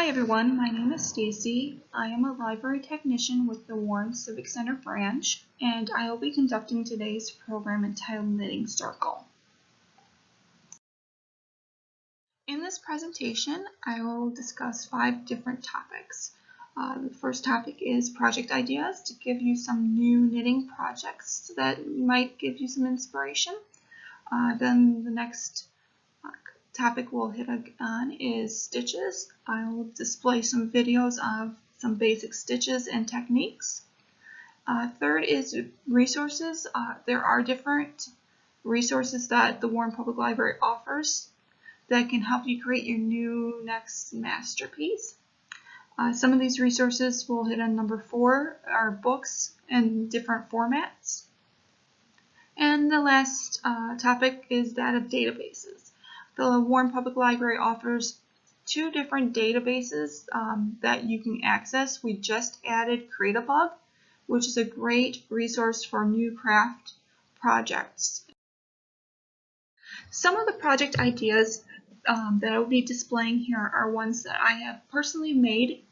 Hi everyone, my name is Stacy. I am a library technician with the Warren Civic Center branch, and I will be conducting today's program entitled Knitting Circle. In this presentation, I will discuss 5 different topics. The first topic is project ideas to give you some new knitting projects that might give you some inspiration. Then the next topic we'll hit on is stitches. I will display some videos of some basic stitches and techniques. Third is resources. There are different resources that the Warren Public Library offers that can help you create your new next masterpiece. Some of these resources will hit on number 4 are books in different formats. And the last topic is that of databases. The Warren Public Library offers 2 different databases that you can access. We just added CreateAbug, which is a great resource for new craft projects. Some of the project ideas that I will be displaying here are ones that I have personally made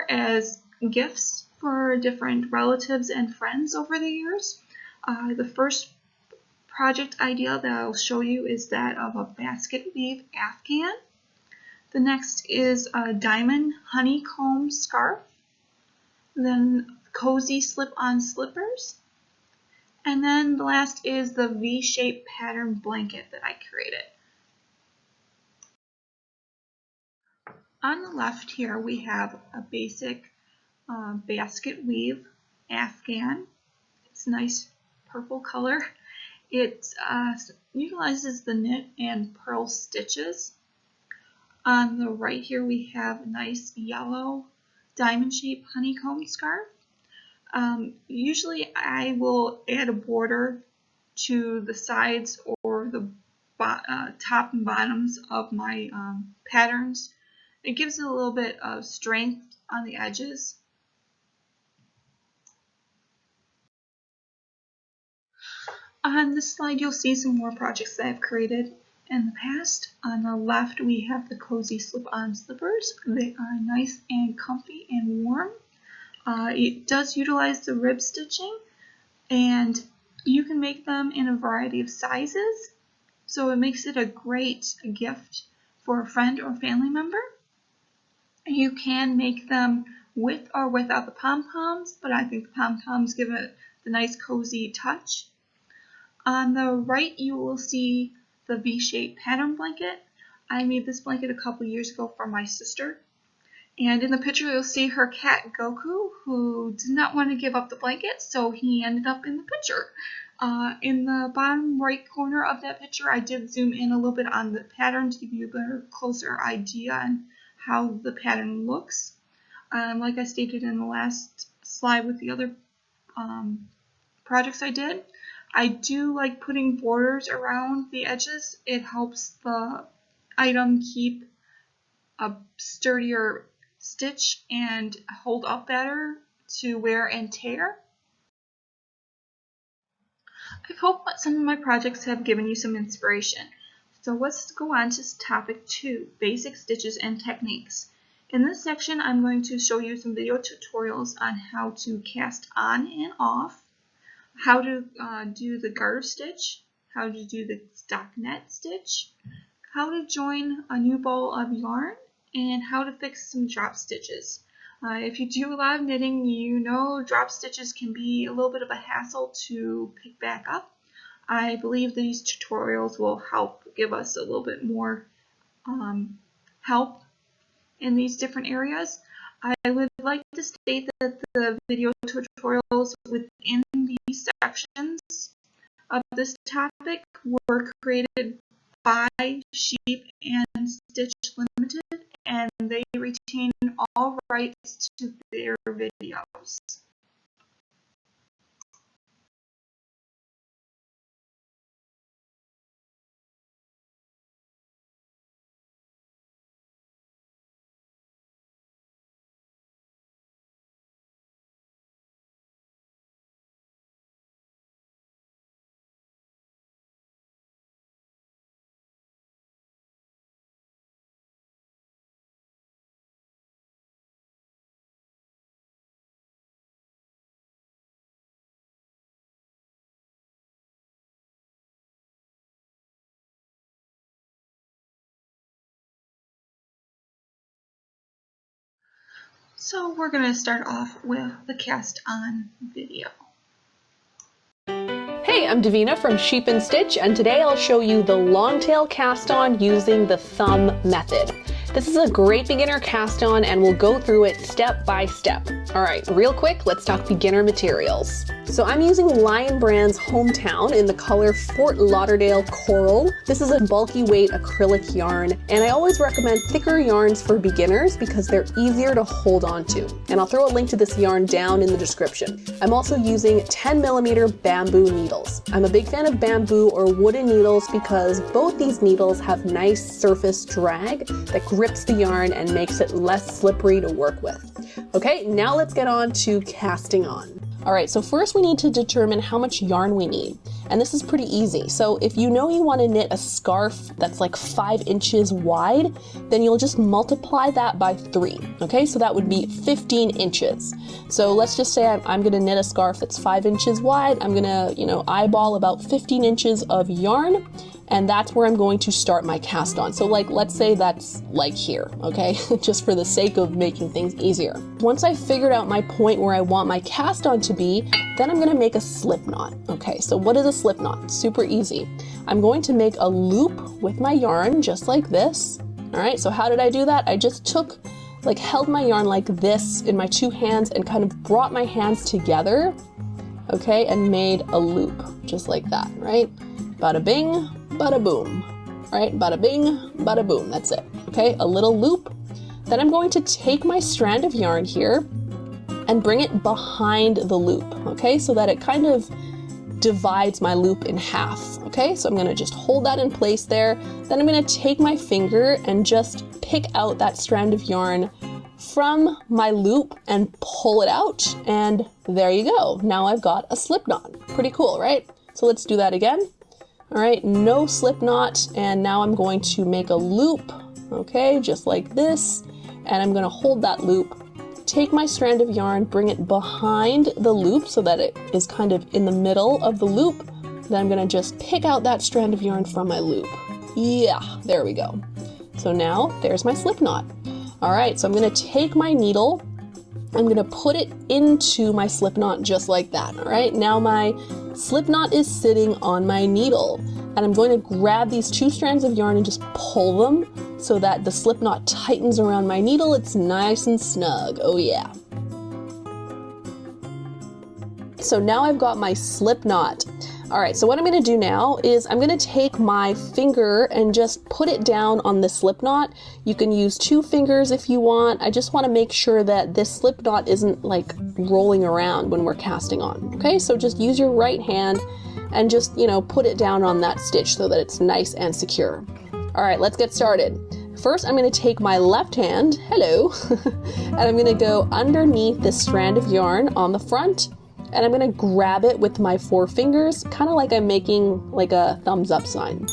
as gifts for different relatives and friends over the years. The first project idea that I'll show you is that of a basket weave afghan. The next is a diamond honeycomb scarf. Then cozy slip-on slippers. And then the last is the V-shaped pattern blanket that I created. On the left here we have a basic basket weave afghan. It's a nice purple color. It utilizes the knit and purl stitches. On the right here we have a nice yellow diamond-shaped honeycomb scarf. Usually I will add a border to the sides or the top and bottoms of my patterns. It gives it a little bit of strength on the edges. On this slide, you'll see some more projects that I've created in the past. On the left, we have the cozy slip-on slippers. They are nice and comfy and warm. It does utilize the rib stitching, and you can make them in a variety of sizes, so it makes it a great gift for a friend or family member. You can make them with or without the pom-poms, but I think the pom-poms give it the nice cozy touch. On the right, you will see the V-shaped pattern blanket. I made this blanket a couple years ago for my sister. And in the picture, you'll see her cat, Goku, who did not want to give up the blanket, so he ended up in the picture. In the bottom right corner of that picture, I did zoom in a little bit on the pattern to give you a better, closer idea on how the pattern looks. Like I stated in the last slide with the other projects I did, I do like putting borders around the edges. It helps the item keep a sturdier stitch and hold up better to wear and tear. I hope some of my projects have given you some inspiration. So let's go on to topic 2, basic stitches and techniques. In this section, I'm going to show you some video tutorials on how to cast on and off, how to do the garter stitch, how to do the stockinette stitch, how to join a new ball of yarn, and how to fix some drop stitches. If you do a lot of knitting, you know drop stitches can be a little bit of a hassle to pick back up. I believe these tutorials will help give us a little bit more help in these different areas. I would like to state that the video tutorials within these sections of this topic were created by Sheep and Stitch Limited, and they retain all rights to their videos. So we're going to start off with the cast on video. Hey, I'm Davina from Sheep and Stitch, and today I'll show you the longtail cast on using the thumb method. This is a great beginner cast on and we'll go through it step by step. All right, real quick, let's talk beginner materials. So I'm using Lion Brand's Hometown in the color Fort Lauderdale Coral. This is a bulky weight acrylic yarn, and I always recommend thicker yarns for beginners because they're easier to hold on to. And I'll throw a link to this yarn down in the description. I'm also using 10mm bamboo needles. I'm a big fan of bamboo or wooden needles because both these needles have nice surface drag that grips the yarn and makes it less slippery to work with. Okay, now let's get on to casting on. All right, so first we need to determine how much yarn we need. And this is pretty easy. So if you know you want to knit a scarf that's like 5 inches wide, then you'll just multiply that by 3. Okay, so that would be 15 inches. So let's just say I'm going to knit a scarf that's 5 inches wide. I'm going to, eyeball about 15 inches of yarn. And that's where I'm going to start my cast on. So let's say that's like here, okay? Just for the sake of making things easier. Once I figured out my point where I want my cast on to be, then I'm gonna make a slip knot. Okay, so what is a slip knot? Super easy. I'm going to make a loop with my yarn just like this. All right, so how did I do that? I just held my yarn like this in my 2 hands and kind of brought my hands together, okay, and made a loop just like that, right? Bada bing, bada boom, right? Bada bing, bada boom, that's it, okay? A little loop. Then I'm going to take my strand of yarn here and bring it behind the loop, okay? So that it kind of divides my loop in half, okay? So I'm gonna just hold that in place there. Then I'm gonna take my finger and just pick out that strand of yarn from my loop and pull it out, and there you go. Now I've got a slip knot. Pretty cool, right? So let's do that again. All right, no slip knot, and now I'm going to make a loop, okay, just like this, and I'm gonna hold that loop, take my strand of yarn, bring it behind the loop so that it is kind of in the middle of the loop. Then I'm gonna just pick out that strand of yarn from my loop. Yeah, there we go. So now there's my slip knot. All right, so I'm gonna take my needle, I'm gonna put it into my slip knot just like that. All right, now my slip knot is sitting on my needle, and I'm going to grab these 2 strands of yarn and just pull them so that the slip knot tightens around my needle. It's nice and snug. Oh yeah. So now I've got my slip knot. All right, so what I'm gonna do now is I'm gonna take my finger and just put it down on the slip knot. You can use 2 fingers if you want. I just wanna make sure that this slip knot isn't like rolling around when we're casting on, okay? So just use your right hand and just, put it down on that stitch so that it's nice and secure. All right, let's get started. First, I'm gonna take my left hand, hello, and I'm gonna go underneath this strand of yarn on the front, and I'm gonna grab it with my 4 fingers, kind of like I'm making like a thumbs up sign.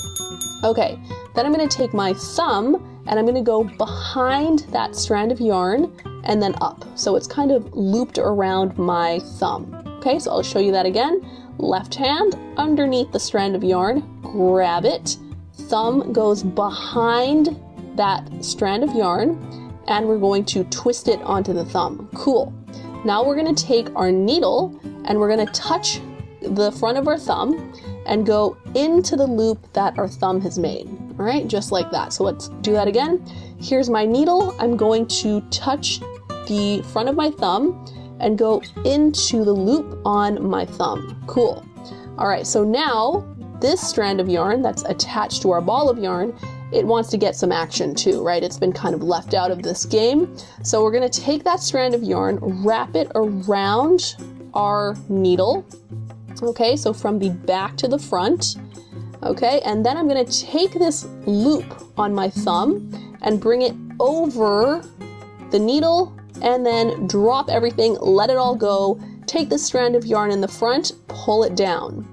Okay, then I'm gonna take my thumb and I'm gonna go behind that strand of yarn and then up. So it's kind of looped around my thumb. Okay, so I'll show you that again. Left hand underneath the strand of yarn, grab it. Thumb goes behind that strand of yarn and we're going to twist it onto the thumb. Cool. Now we're gonna take our needle and we're gonna touch the front of our thumb and go into the loop that our thumb has made. All right, just like that. So let's do that again. Here's my needle. I'm going to touch the front of my thumb and go into the loop on my thumb. Cool. All right, so now this strand of yarn that's attached to our ball of yarn, it wants to get some action too, right? It's been kind of left out of this game. So we're gonna take that strand of yarn, wrap it around our needle, okay, so from the back to the front, okay, and then I'm gonna take this loop on my thumb and bring it over the needle and then drop everything, let it all go, take the strand of yarn in the front, pull it down.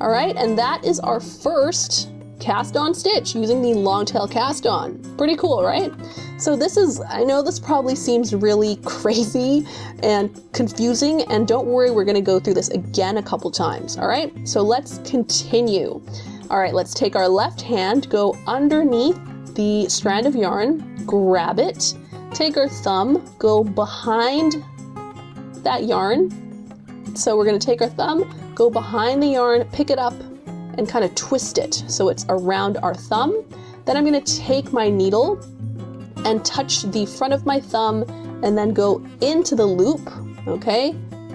All right, and that is our first cast on stitch using the long tail cast on. Pretty cool, right? So this is, I know this probably seems really crazy and confusing, and don't worry, we're gonna go through this again a couple times, all right? So let's continue. All right, let's take our left hand, go underneath the strand of yarn, grab it, take our thumb, go behind that yarn. So we're going to take our thumb, go behind the yarn, pick it up, and kind of twist it so it's around our thumb. Then I'm going to take my needle and touch the front of my thumb and then go into the loop, okay?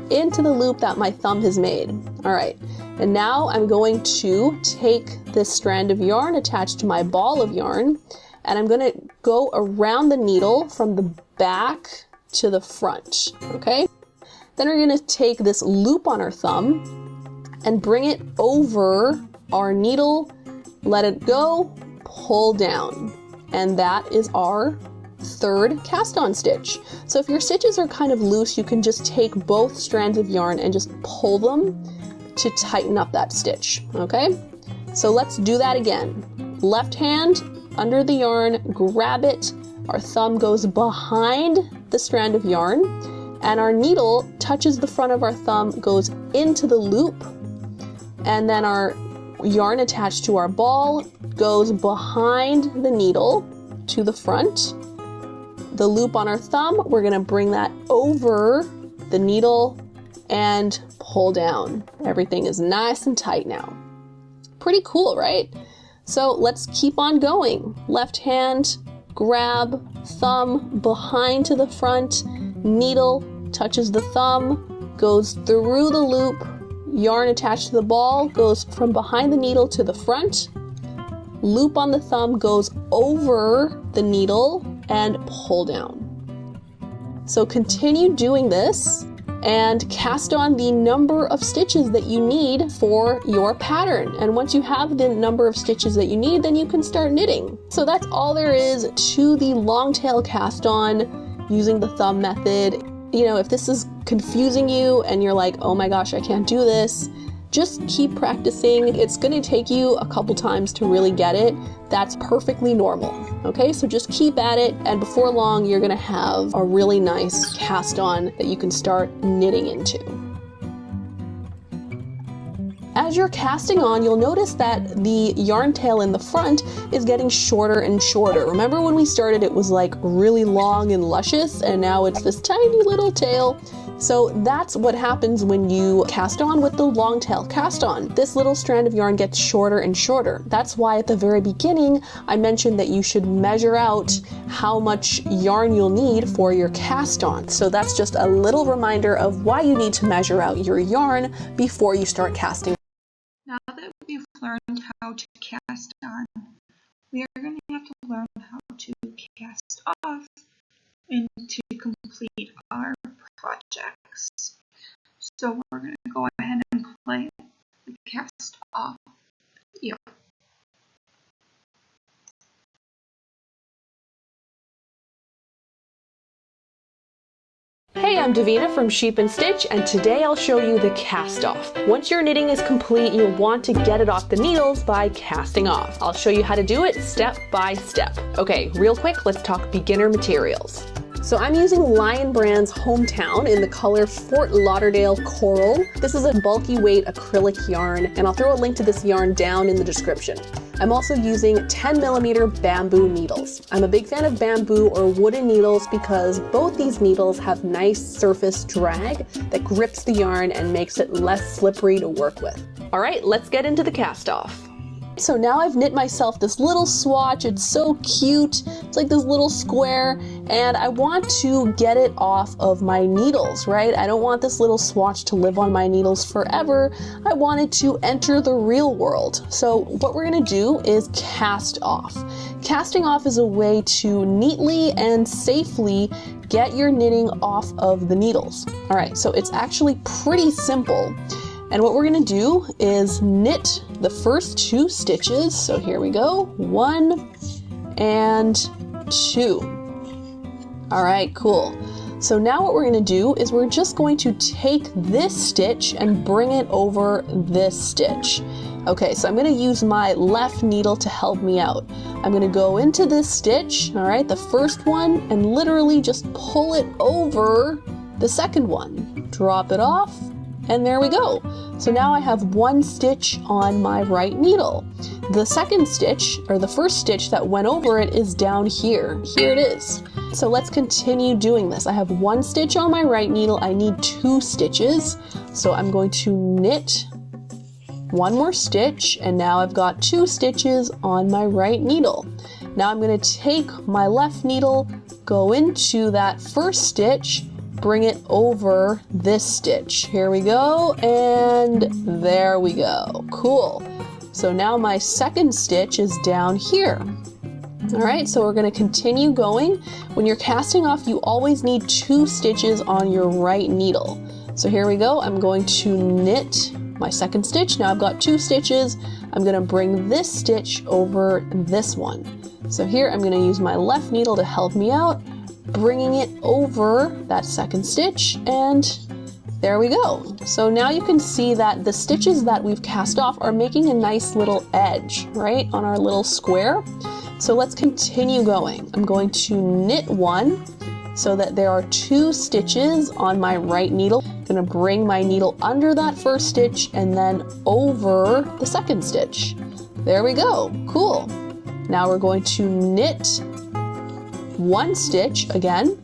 Into the loop that my thumb has made. All right, and now I'm going to take this strand of yarn attached to my ball of yarn, and I'm going to go around the needle from the back to the front, okay? Then we're going to take this loop on our thumb and bring it over our needle, let it go, pull down. And that is our third cast on stitch. So if your stitches are kind of loose, you can just take both strands of yarn and just pull them to tighten up that stitch, okay? So let's do that again. Left hand under the yarn, grab it, our thumb goes behind the strand of yarn, and our needle touches the front of our thumb, goes into the loop, and then our yarn attached to our ball goes behind the needle to the front. The loop on our thumb, we're gonna bring that over the needle and pull down. Everything is nice and tight now. Pretty cool, right? So let's keep on going. Left hand, grab, thumb behind to the front, needle touches the thumb, goes through the loop, yarn attached to the ball goes from behind the needle to the front, loop on the thumb goes over the needle and pull down. So continue doing this and cast on the number of stitches that you need for your pattern. And once you have the number of stitches that you need, then you can start knitting. So that's all there is to the long tail cast on using the thumb method. You know, if this is confusing you and you're like, oh my gosh, I can't do this, just keep practicing. It's going to take you a couple times to really get it. That's perfectly normal. Okay, so just keep at it, and before long you're going to have a really nice cast on that you can start knitting into. As you're casting on, you'll notice that the yarn tail in the front is getting shorter and shorter. Remember when we started it was like really long and luscious, and now it's this tiny little tail. So that's what happens when you cast on with the long tail cast on. This little strand of yarn gets shorter and shorter. That's why at the very beginning I mentioned that you should measure out how much yarn you'll need for your cast on. So that's just a little reminder of why you need to measure out your yarn before you start casting. Now that we've learned how to cast on, we are going to have to learn how to cast off and to complete our projects. So we're going to go ahead and play the cast off video. Hey, I'm Davina from Sheep and Stitch, and today I'll show you the cast off. Once your knitting is complete, you'll want to get it off the needles by casting off. I'll show you how to do it step by step. Okay, real quick, let's talk beginner materials. So I'm using Lion Brand's Hometown in the color Fort Lauderdale Coral. This is a bulky weight acrylic yarn, and I'll throw a link to this yarn down in the description. I'm also using 10mm bamboo needles. I'm a big fan of bamboo or wooden needles because both these needles have nice surface drag that grips the yarn and makes it less slippery to work with. All right, let's get into the cast off. So now I've knit myself this little swatch. It's so cute. It's like this little square, and I want to get it off of my needles, right? I don't want this little swatch to live on my needles forever. I want it to enter the real world. So what we're gonna do is cast off. Casting off is a way to neatly and safely get your knitting off of the needles. All right, so it's actually pretty simple. And what we're gonna do is knit the first 2 stitches. So here we go, 1 and 2. All right, cool. So now what we're gonna do is we're just going to take this stitch and bring it over this stitch. Okay, so I'm gonna use my left needle to help me out. I'm gonna go into this stitch, all right, the first one, and literally just pull it over the second one. Drop it off, And there we go. So now I have one stitch on my right needle. The second stitch, or the first stitch that went over it, is down here. Here it is. So let's continue doing this. I have one stitch on my right needle. I need 2 stitches. So I'm going to knit one more stitch, and now I've got 2 stitches on my right needle. Now I'm going to take my left needle, go into that first stitch, bring it over this stitch. Here we go, and there we go. Cool. So now my second stitch is down here. All right, so we're going to continue going. When you're casting off, you always need 2 stitches on your right needle. So here we go. I'm going to knit my second stitch. Now I've got 2 stitches. I'm going to bring this stitch over this one. So here I'm going to use my left needle to help me out, bringing it over that second stitch, and there we go. So now you can see that the stitches that we've cast off are making a nice little edge, right, on our little square. So let's continue going. I'm going to knit one so that there are 2 stitches on my right needle. I'm going to bring my needle under that first stitch and then over the second stitch. There we go. Cool. Now we're going to knit 1 stitch again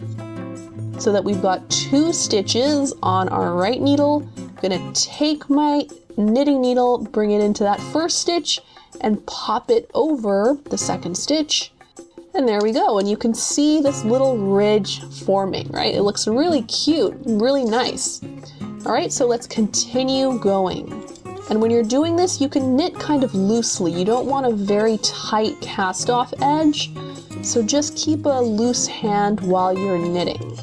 so that we've got 2 stitches on our right needle. I'm going to take my knitting needle, bring it into that first stitch, and pop it over the second stitch. And there we go. And you can see this little ridge forming, right? It looks really cute, really nice. All right, so let's continue going. And when you're doing this, you can knit kind of loosely. You don't want a very tight cast off edge. So just keep a loose hand while you're knitting.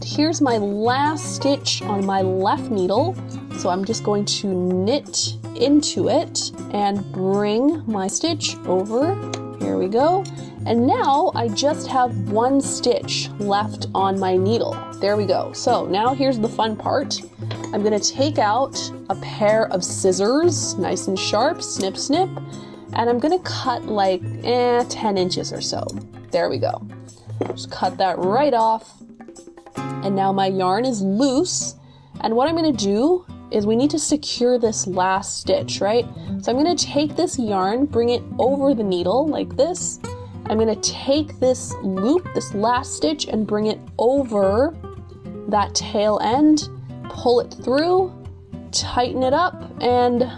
Here's my last stitch on my left needle. So I'm just going to knit into it and bring my stitch over. Here we go. And now I just have 1 stitch left on my needle. There we go. So now here's the fun part. I'm going to take out a pair of scissors, nice and sharp, snip, snip, and I'm going to cut like 10 inches or so. There we go. Just cut that right off. And now my yarn is loose. And what I'm going to do is we need to secure this last stitch, right? So I'm going to take this yarn, bring it over the needle like this. I'm going to take this loop, this last stitch, and bring it over that tail end, pull it through, tighten it up, and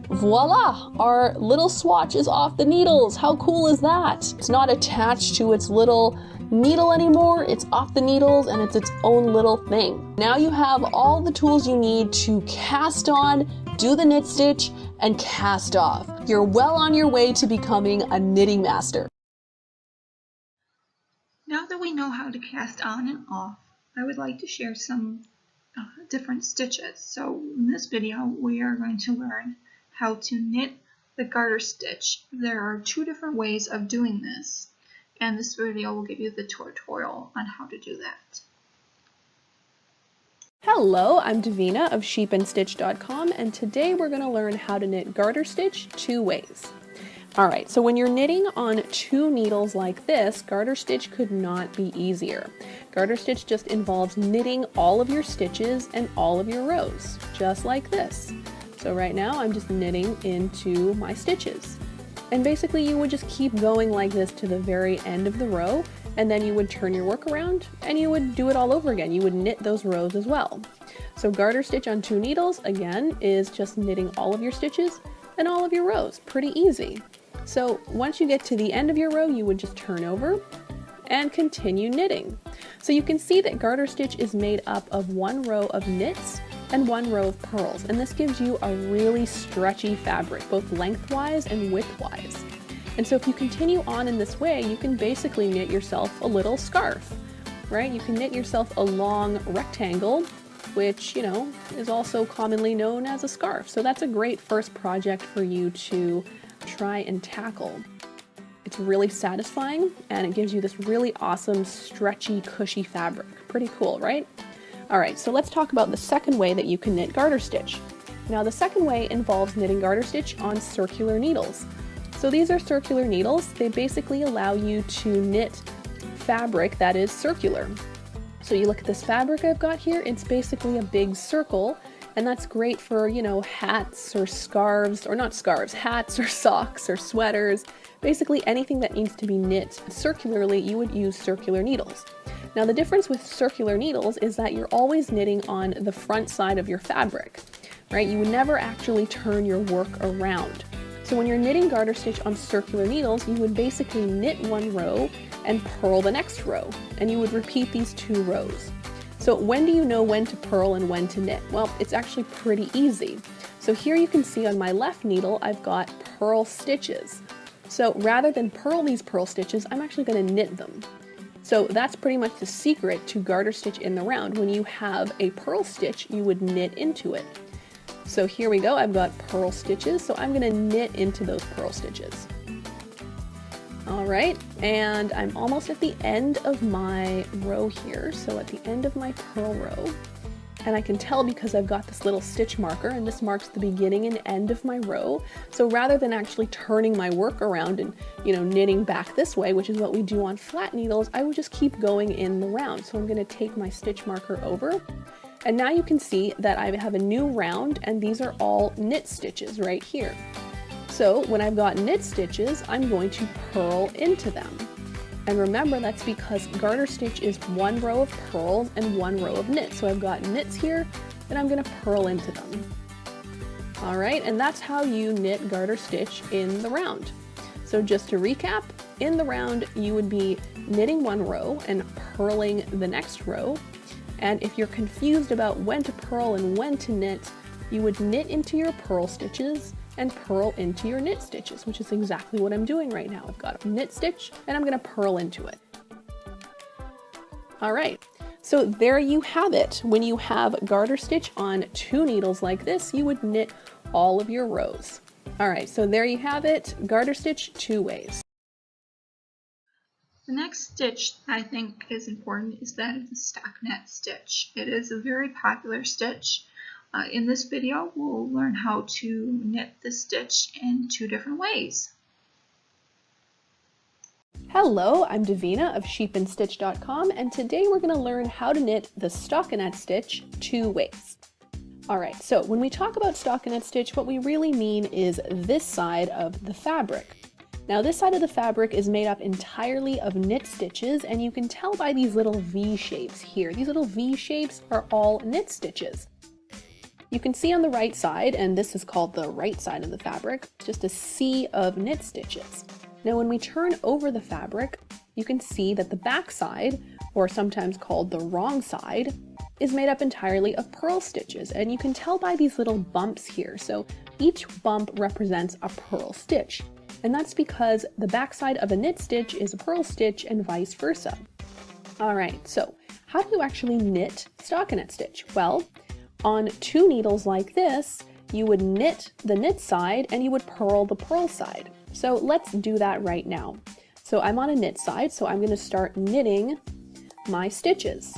voila! Our little swatch is off the needles. How cool is that? It's not attached to its little needle anymore. It's off the needles and it's its own little thing. Now you have all the tools you need to cast on, do the knit stitch, and cast off. You're well on your way to becoming a knitting master. Now that we know how to cast on and off, I would like to share some different stitches. So in this video, we are going to learn how to knit the garter stitch. There are 2 different ways of doing this, and this video will give you the tutorial on how to do that. Hello, I'm Davina of sheepandstitch.com, and today we're going to learn how to knit garter stitch 2 ways. Alright, so when you're knitting on 2 needles like this, garter stitch could not be easier. Garter stitch just involves knitting all of your stitches and all of your rows, just like this. So right now I'm just knitting into my stitches. And basically you would just keep going like this to the very end of the row, and then you would turn your work around and you would do it all over again. You would knit those rows as well. So garter stitch on 2 needles, again, is just knitting all of your stitches and all of your rows. Pretty easy. So once you get to the end of your row, you would just turn over and continue knitting. So you can see that garter stitch is made up of 1 row of knits and 1 row of purls, and this gives you a really stretchy fabric, both lengthwise and widthwise. And so if you continue on in this way, you can basically knit yourself a little scarf, right? You can knit yourself a long rectangle, which, you know, is also commonly known as a scarf. So that's a great first project for you to try and tackle. It's really satisfying and it gives you this really awesome stretchy cushy fabric. Pretty cool, right? Alright, so let's talk about the second way that you can knit garter stitch. Now the second way involves knitting garter stitch on circular needles. So these are circular needles. They basically allow you to knit fabric that is circular. So you look at this fabric I've got here, it's basically a big circle, And that's great for, you know, hats or scarves, or not scarves, hats or socks or sweaters. Basically anything that needs to be knit circularly, you would use circular needles. Now the difference with circular needles is that you're always knitting on the front side of your fabric, right? You would never actually turn your work around. So when you're knitting garter stitch on circular needles, you would basically knit one row and purl the next row, and you would repeat these 2 rows. So when do you know when to purl and when to knit? Well, it's actually pretty easy. So here you can see on my left needle, I've got purl stitches. So rather than purl these purl stitches, I'm actually going to knit them. So that's pretty much the secret to garter stitch in the round. When you have a purl stitch, you would knit into it. So here we go, I've got purl stitches, so I'm going to knit into those purl stitches. All right, and I'm almost at the end of my row here, so at the end of my purl row, and I can tell because I've got this little stitch marker, and this marks the beginning and end of my row. So rather than actually turning my work around and, you know, knitting back this way, which is what we do on flat needles, I would just keep going in the round. So I'm going to take my stitch marker over, and now you can see that I have a new round, and these are all knit stitches right here. So when I've got knit stitches, I'm going to purl into them. And remember, that's because garter stitch is 1 row of purls and 1 row of knits. So I've got knits here, and I'm going to purl into them. All right, and that's how you knit garter stitch in the round. So just to recap, in the round, you would be knitting 1 row and purling the next row. And if you're confused about when to purl and when to knit, you would knit into your purl stitches and purl into your knit stitches, which is exactly what I'm doing right now. I've got a knit stitch and I'm going to purl into it. All right, so there you have it. When you have garter stitch on 2 needles like this, you would knit all of your rows. All right, so there you have it, garter stitch 2 ways. The next stitch I think is important is that of the stockinette stitch. It is a very popular stitch. In this video, we'll learn how to knit the stitch in 2 different ways. Hello, I'm Davina of sheepandstitch.com, and today we're going to learn how to knit the stockinette stitch 2 ways. Alright, so when we talk about stockinette stitch, what we really mean is this side of the fabric. Now this side of the fabric is made up entirely of knit stitches, and you can tell by these little V shapes here. These little V shapes are all knit stitches. You can see on the right side, and this is called the right side of the fabric, just a sea of knit stitches. Now when we turn over the fabric, you can see that the back side, or sometimes called the wrong side, is made up entirely of purl stitches, and you can tell by these little bumps here. So each bump represents a purl stitch, and that's because the back side of a knit stitch is a purl stitch and vice versa. Alright, so how do you actually knit stockinette stitch? Well, on 2 needles like this, you would knit the knit side and you would purl the purl side. So let's do that right now. So I'm on a knit side, so I'm going to start knitting my stitches.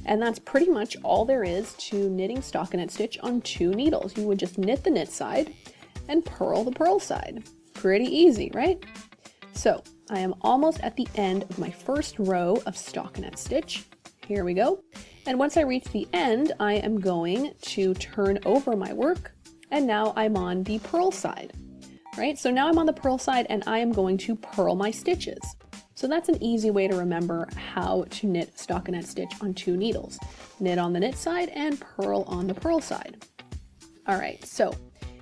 And that's pretty much all there is to knitting stockinette stitch on 2 needles. You would just knit the knit side and purl the purl side. Pretty easy, right? So I am almost at the end of my first row of stockinette stitch. Here we go. And once I reach the end, I am going to turn over my work, and now I'm on the purl side, right? So now I'm on the purl side and I am going to purl my stitches. So that's an easy way to remember how to knit stockinette stitch on 2 needles. Knit on the knit side and purl on the purl side. All right, so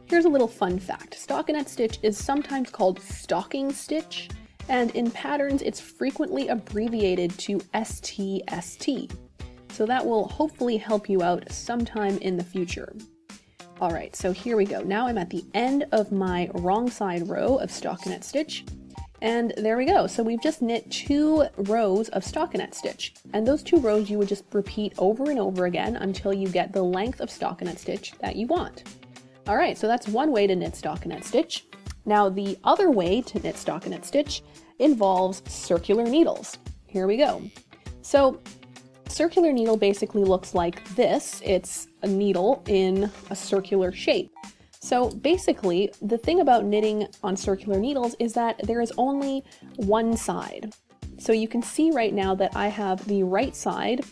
here's a little fun fact. Stockinette stitch is sometimes called stocking stitch, and in patterns it's frequently abbreviated to STST. So that will hopefully help you out sometime in the future. All right, so here we go. Now I'm at the end of my wrong side row of stockinette stitch, and there we go. So we've just knit 2 rows of stockinette stitch, and those 2 rows you would just repeat over and over again until you get the length of stockinette stitch that you want. All right, so that's one way to knit stockinette stitch. Now the other way to knit stockinette stitch involves circular needles. Here we go. So circular needle basically looks like this. It's a needle in a circular shape. So basically, the thing about knitting on circular needles is that there is only one side. So you can see right now that I have the right side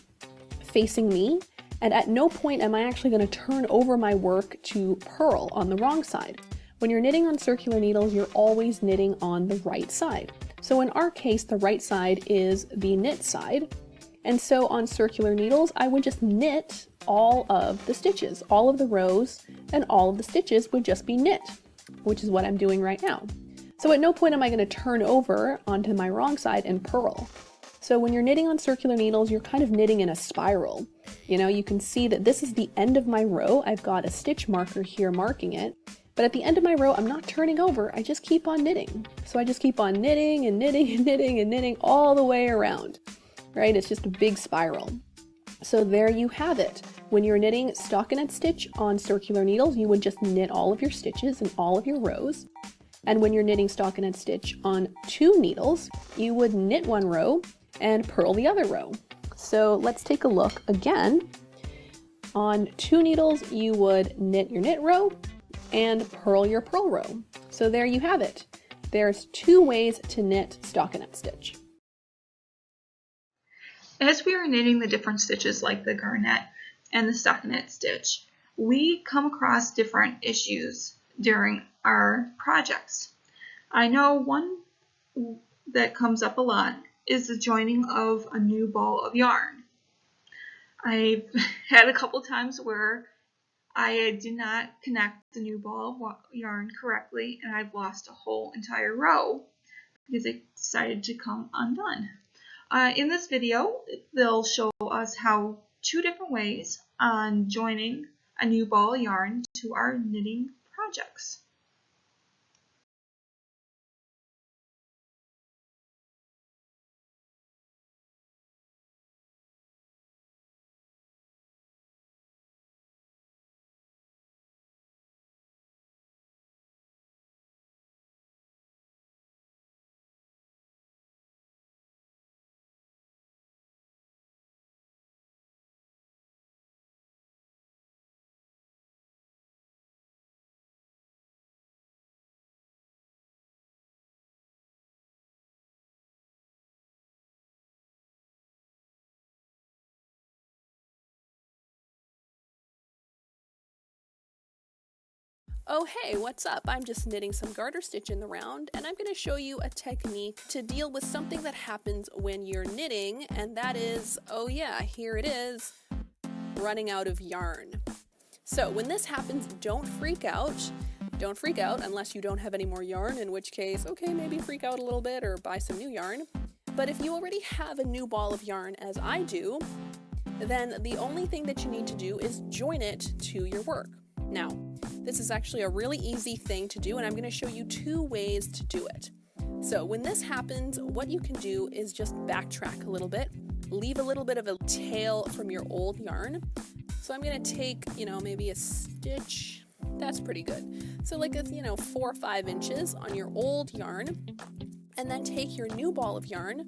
facing me, And at no point am I actually going to turn over my work to purl on the wrong side. When you're knitting on circular needles, you're always knitting on the right side. So in our case, the right side is the knit side. And so on circular needles, I would just knit all of the stitches. All of the rows and all of the stitches would just be knit, which is what I'm doing right now. So at no point am I going to turn over onto my wrong side and purl. So when you're knitting on circular needles, you're kind of knitting in a spiral. You know, you can see that this is the end of my row. I've got a stitch marker here marking it. But at the end of my row, I'm not turning over. I just keep on knitting. So I just keep on knitting and knitting and knitting and knitting all the way around, right? It's just a big spiral. So there you have it. When you're knitting stockinette stitch on circular needles, you would just knit all of your stitches and all of your rows. And when you're knitting stockinette stitch on 2 needles, you would knit 1 row and purl the other row. So let's take a look again. On 2 needles, you would knit your knit row and purl your purl row. So there you have it. There's 2 ways to knit stockinette stitch. As we are knitting the different stitches like the garnet and the stockinette stitch, we come across different issues during our projects. I know one that comes up a lot is the joining of a new ball of yarn. I've had a couple times where I did not connect the new ball of yarn correctly, and I've lost a whole entire row because it decided to come undone. In this video, they'll show us how 2 different ways on joining a new ball of yarn to our knitting projects. Oh hey, what's up? I'm just knitting some garter stitch in the round, and I'm going to show you a technique to deal with something that happens when you're knitting, and that is, oh yeah, here it is, running out of yarn. So when this happens, don't freak out. Don't freak out unless you don't have any more yarn, in which case, okay, maybe freak out a little bit or buy some new yarn. But if you already have a new ball of yarn, as I do, then the only thing that you need to do is join it to your work. Now, this is actually a really easy thing to do, and I'm going to show you 2 ways to do it. So when this happens, what you can do is just backtrack a little bit, leave a little bit of a tail from your old yarn. So I'm going to take, maybe a stitch. That's pretty good. So like 4 or 5 inches on your old yarn, and then take your new ball of yarn,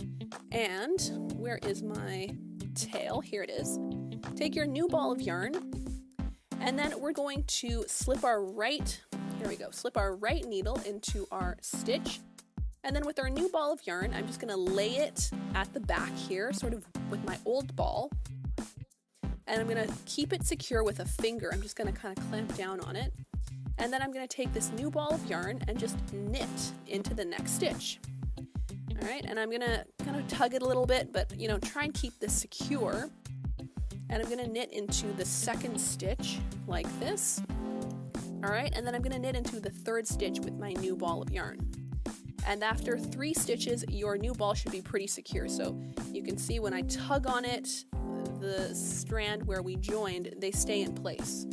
and where is my tail? Here it is. Take your new ball of yarn, and then we're going to slip our right needle into our stitch. And then with our new ball of yarn, I'm just going to lay it at the back here, sort of with my old ball. And I'm going to keep it secure with a finger. I'm just going to kind of clamp down on it. And then I'm going to take this new ball of yarn and just knit into the next stitch. All right, and I'm going to kind of tug it a little bit, but try and keep this secure. And I'm going to knit into the 2nd stitch like this. All right, and then I'm going to knit into the 3rd stitch with my new ball of yarn. And after 3 stitches, your new ball should be pretty secure. So you can see when I tug on it, the strand where we joined, they stay in place.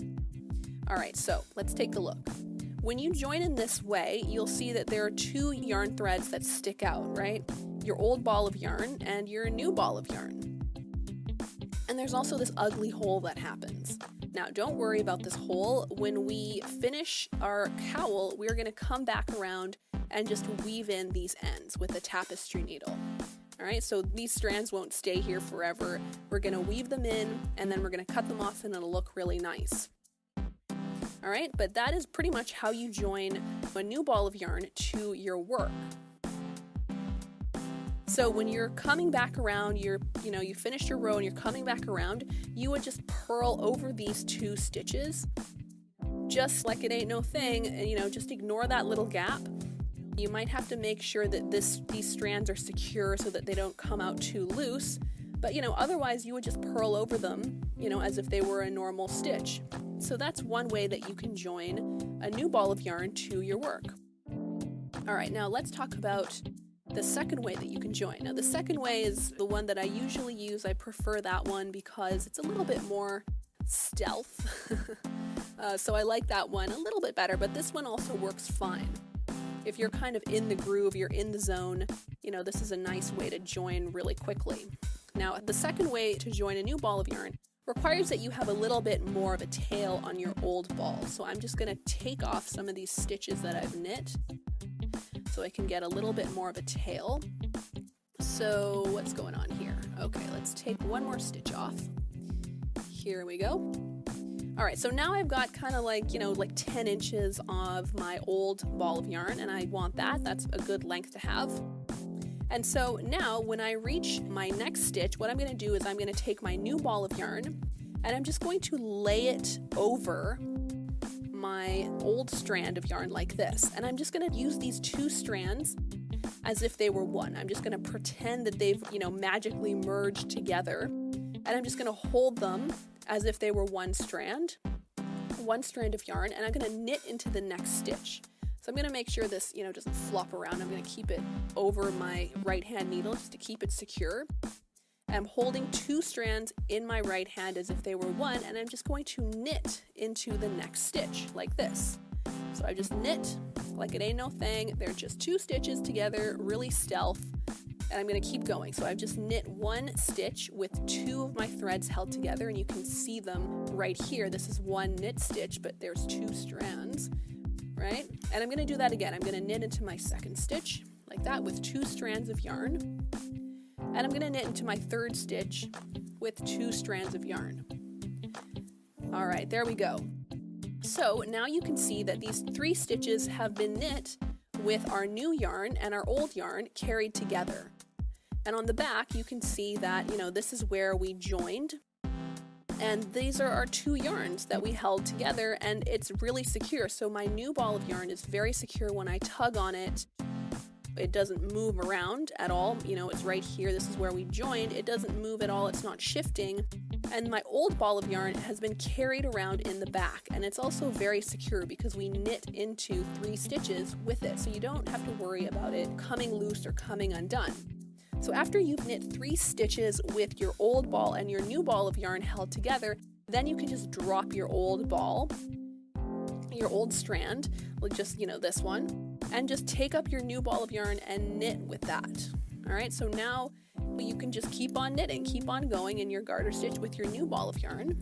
All right, so let's take a look. When you join in this way, you'll see that there are 2 yarn threads that stick out, right? Your old ball of yarn and your new ball of yarn. And there's also this ugly hole that happens. Now, don't worry about this hole. When we finish our cowl, we're going to come back around and just weave in these ends with a tapestry needle. All right, so these strands won't stay here forever. We're going to weave them in, and then we're going to cut them off, and it'll look really nice. All right, but that is pretty much how you join a new ball of yarn to your work. So when you're coming back around, you finished your row and you're coming back around, you would just purl over these 2 stitches, just like it ain't no thing, and just ignore that little gap. You might have to make sure that these strands are secure so that they don't come out too loose, but otherwise you would just purl over them, as if they were a normal stitch. So that's one way that you can join a new ball of yarn to your work. All right, now let's talk about the second way that you can join. Now the second way is the one that I usually use. I prefer that one because it's a little bit more stealth. So I like that one a little bit better, but this one also works fine. If you're kind of in the groove, you're in the zone, this is a nice way to join really quickly. Now the second way to join a new ball of yarn requires that you have a little bit more of a tail on your old ball. So I'm just going to take off some of these stitches that I've knit so I can get a little bit more of a tail. So what's going on here? Okay, let's take one more stitch off. Here we go. All right, so now I've got kind of like 10 inches of my old ball of yarn, and I want that. That's a good length to have. And so now when I reach my next stitch, what I'm going to do is I'm going to take my new ball of yarn and I'm just going to lay it over my old strand of yarn like this. And I'm just going to use these 2 strands as if they were one. I'm just going to pretend that they've, magically merged together. And I'm just going to hold them as if they were one strand of yarn, and I'm going to knit into the next stitch. So I'm going to make sure this, doesn't flop around. I'm going to keep it over my right hand needle just to keep it secure. I'm holding 2 strands in my right hand as if they were one, and I'm just going to knit into the next stitch like this. So I just knit like it ain't no thing. They're just 2 stitches together, really stealth, and I'm going to keep going. So I've just knit 1 stitch with 2 of my threads held together, and you can see them right here. This is 1 knit stitch, but there's 2 strands, right? And I'm going to do that again. I'm going to knit into my second stitch like that with 2 strands of yarn. And I'm going to knit into my third stitch with 2 strands of yarn. All right, there we go. So now you can see that these 3 stitches have been knit with our new yarn and our old yarn carried together. And on the back, you can see that, this is where we joined. And these are our 2 yarns that we held together, and it's really secure. So my new ball of yarn is very secure. When I tug on it, it doesn't move around at all. It's right here. This is where we joined. It doesn't move at all. It's not shifting. And my old ball of yarn has been carried around in the back, and it's also very secure because we knit into 3 stitches with it. So you don't have to worry about it coming loose or coming undone. So after you've knit 3 stitches with your old ball and your new ball of yarn held together, then you can just drop your old ball, your old strand, like just, this one, and just take up your new ball of yarn and knit with that. All right, so now you can just keep on knitting, keep on going in your garter stitch with your new ball of yarn.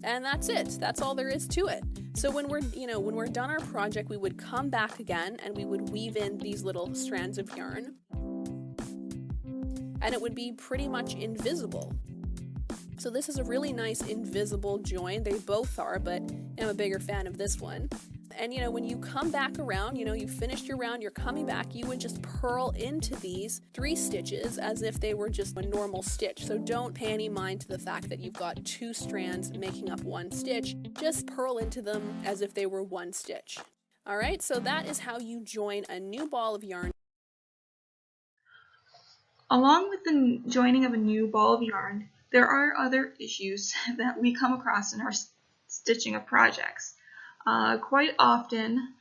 And that's it. That's all there is to it. So when we're done our project, we would come back again and we would weave in these little strands of yarn. And it would be pretty much invisible. So this is a really nice invisible join. They both are, but I'm a bigger fan of this one. And when you come back around, you finished your round, you're coming back, you would just purl into these 3 stitches as if they were just a normal stitch. So don't pay any mind to the fact that you've got 2 strands making up 1 stitch. Just purl into them as if they were 1 stitch. All right, so that is how you join a new ball of yarn. Along with the joining of a new ball of yarn, there are other issues that we come across in our stitching of projects. Quite often,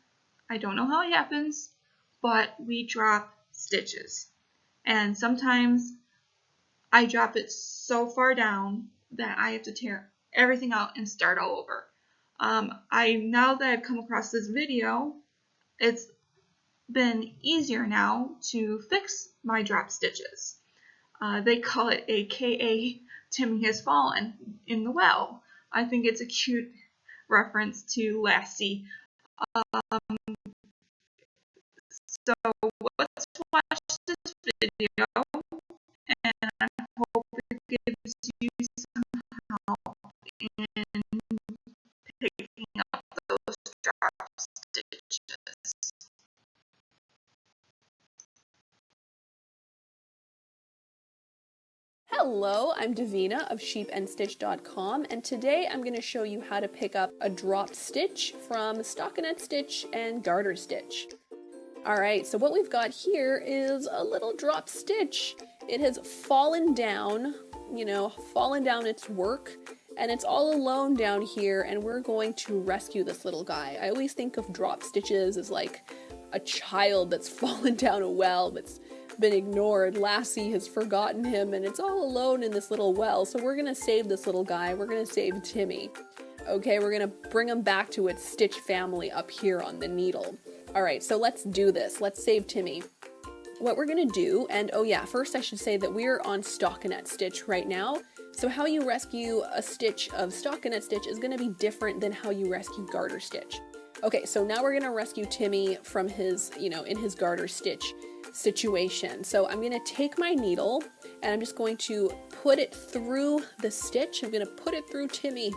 I don't know how it happens, but we drop stitches. And sometimes I drop it so far down that I have to tear everything out and start all over. Now that I've come across this video, it's been easier now to fix my drop stitches. They call it AKA Timmy has fallen in the well. I think it's a cute reference to Lassie. So let's watch this video, and I hope it gives you some help in picking up those drop stitches. Hello, I'm Davina of sheepandstitch.com, and today I'm going to show you how to pick up a drop stitch from stockinette stitch and garter stitch. Alright, so what we've got here is a little drop stitch. It has fallen down, fallen down its work, and it's all alone down here, and we're going to rescue this little guy. I always think of drop stitches as like a child that's fallen down a well that's been ignored. Lassie has forgotten him and it's all alone in this little well. So we're gonna save this little guy. We're gonna save Timmy. Okay, we're gonna bring him back to its stitch family up here on the needle. All right, so let's do this. Let's save Timmy. What we're gonna do, and oh yeah, first I should say that we're on stockinette stitch right now. So how you rescue a stitch of stockinette stitch is gonna be different than how you rescue garter stitch. Okay, so now we're gonna rescue Timmy from his, in his garter stitch situation. So I'm gonna take my needle and I'm just going to put it through the stitch. I'm gonna put it through Timmy.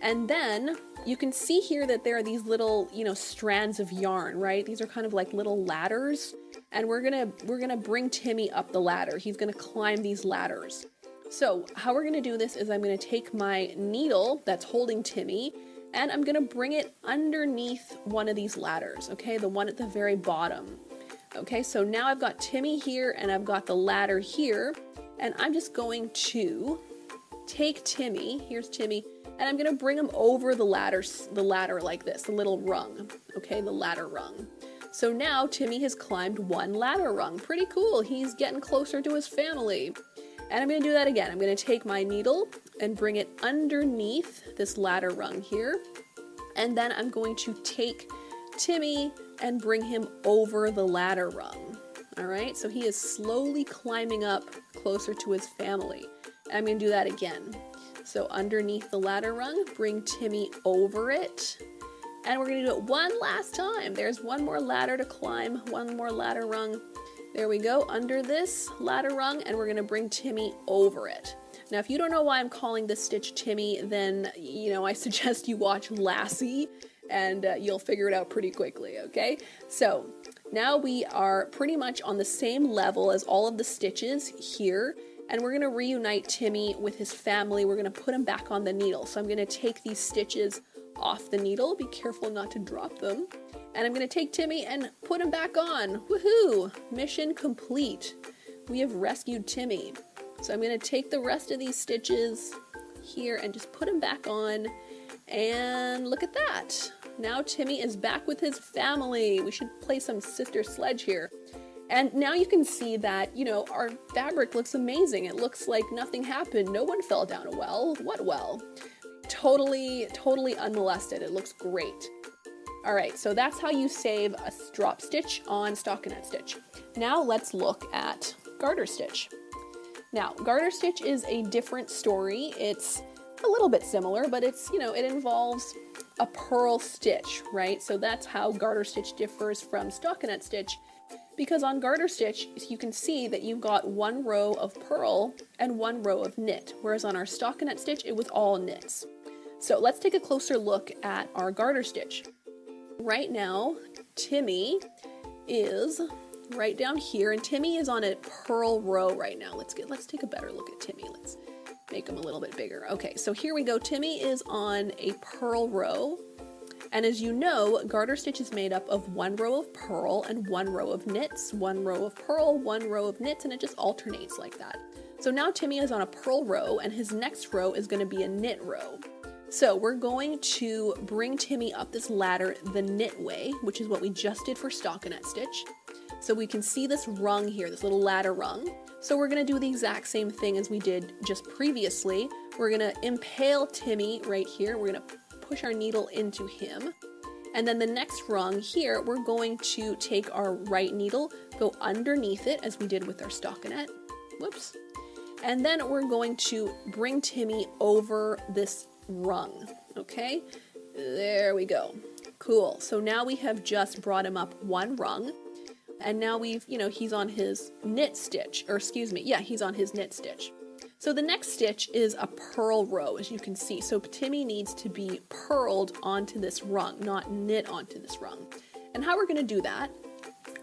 And then you can see here that there are these little, strands of yarn, right? These are kind of like little ladders. And we're gonna bring Timmy up the ladder. He's gonna climb these ladders. So how we're gonna do this is I'm gonna take my needle that's holding Timmy and I'm gonna bring it underneath one of these ladders, okay? The one at the very bottom. Okay, so now I've got Timmy here and I've got the ladder here, and I'm just going to take Timmy, here's Timmy, and I'm gonna bring him over the ladder like this, the little rung, okay, the ladder rung. So now Timmy has climbed one ladder rung. Pretty cool, he's getting closer to his family. And I'm gonna do that again. I'm gonna take my needle and bring it underneath this ladder rung here, and then I'm going to take Timmy and bring him over the ladder rung. All right, so he is slowly climbing up closer to his family. And I'm gonna do that again. So underneath the ladder rung, bring Timmy over it. And we're gonna do it one last time. There's one more ladder to climb, one more ladder rung. There we go, under this ladder rung, and we're gonna bring Timmy over it. Now, if you don't know why I'm calling this stitch Timmy, then, I suggest you watch Lassie, and you'll figure it out pretty quickly, okay? So now we are pretty much on the same level as all of the stitches here, and we're gonna reunite Timmy with his family. We're gonna put him back on the needle. So I'm gonna take these stitches off the needle. Be careful not to drop them. And I'm gonna take Timmy and put him back on. Woohoo! Mission complete. We have rescued Timmy. So I'm gonna take the rest of these stitches here and just put him back on. And look at that. Now Timmy is back with his family. We should play some Sister Sledge here. And now you can see that, our fabric looks amazing. It looks like nothing happened. No one fell down a well. What well? Totally unmolested. It looks great. All right, so that's how you save a drop stitch on stockinette stitch. Now let's look at garter stitch. Now, garter stitch is a different story. It's a little bit similar, but it's, it involves a purl stitch, right? So that's how garter stitch differs from stockinette stitch, because on garter stitch, you can see that you've got one row of purl and one row of knit, whereas on our stockinette stitch, it was all knits. So let's take a closer look at our garter stitch. Right now, Timmy is right down here, and Timmy is on a purl row right now. Let's take a better look at Timmy. Let's make him a little bit bigger. Okay, so here we go. Timmy is on a purl row. And as you know, garter stitch is made up of one row of purl and one row of knits, one row of purl, one row of knits, and it just alternates like that. So now Timmy is on a purl row, and his next row is going to be a knit row. So we're going to bring Timmy up this ladder the knit way, which is what we just did for stockinette stitch. So we can see this rung here, this little ladder rung. So we're going to do the exact same thing as we did just previously. We're going to impale Timmy right here. We're going to push our needle into him. And then the next rung here, we're going to take our right needle, go underneath it as we did with our stockinette. Whoops. And then we're going to bring Timmy over this rung. Okay, there we go. Cool. So now we have just brought him up one rung. And now we've, he's on his knit stitch, or excuse me, yeah, he's on his knit stitch. So the next stitch is a purl row, as you can see. So Timmy needs to be purled onto this rung, not knit onto this rung. And how we're going to do that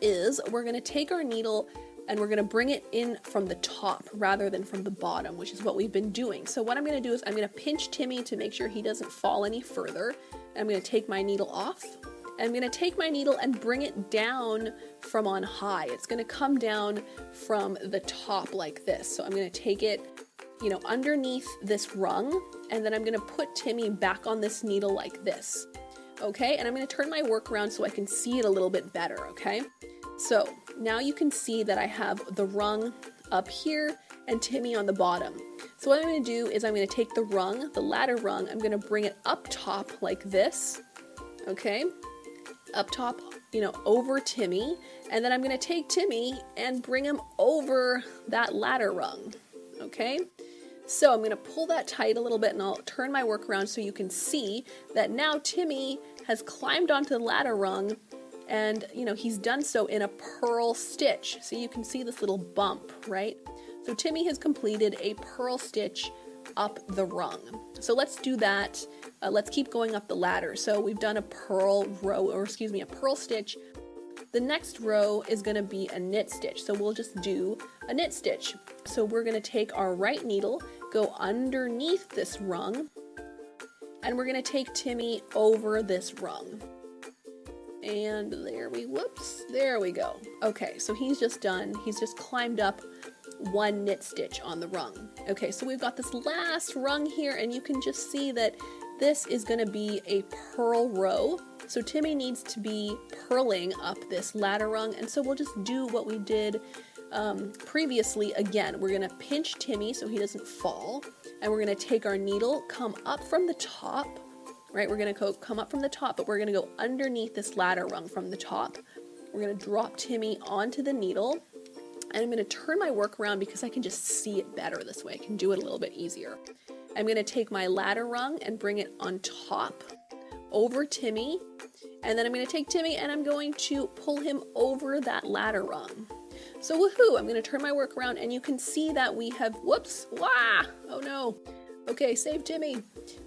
is we're going to take our needle, and we're going to bring it in from the top rather than from the bottom, which is what we've been doing. So what I'm going to do is I'm going to pinch Timmy to make sure he doesn't fall any further. And I'm going to take my needle off. And I'm going to take my needle and bring it down from on high. It's going to come down from the top like this. So I'm going to take it, you know, underneath this rung, and then I'm going to put Timmy back on this needle like this. Okay, and I'm going to turn my work around so I can see it a little bit better, okay? So now you can see that I have the rung up here and Timmy on the bottom. So what I'm going to do is I'm going to take the rung, the ladder rung, I'm going to bring it up top like this, okay? Up top, you know, over Timmy, and then I'm going to take Timmy and bring him over that ladder rung, okay? So I'm going to pull that tight a little bit and I'll turn my work around so you can see that now Timmy has climbed onto the ladder rung, and you know, he's done so in a purl stitch. So you can see this little bump, right? So Timmy has completed a purl stitch up the rung. So let's do that. Let's keep going up the ladder. So we've done a purl row, or excuse me, a purl stitch. The next row is going to be a knit stitch. So we'll just do a knit stitch. So we're going to take our right needle, go underneath this rung, and we're going to take Timmy over this rung. And there we go. Okay, so he's just done. He's just climbed up one knit stitch on the rung. Okay, so we've got this last rung here, and you can just see that this is going to be a purl row. So Timmy needs to be purling up this ladder rung, and so we'll just do what we did previously again. We're going to pinch Timmy so he doesn't fall, and we're going to take our needle, come up from the top, right? We're going to come up from the top, but we're going to go underneath this ladder rung from the top. We're going to drop Timmy onto the needle, and I'm going to turn my work around because I can just see it better this way. I can do it a little bit easier. I'm going to take my ladder rung and bring it on top over Timmy, and then I'm going to take Timmy and I'm going to pull him over that ladder rung. So woohoo, I'm going to turn my work around and you can see that we have, whoops, wah, oh no. Okay, save Timmy.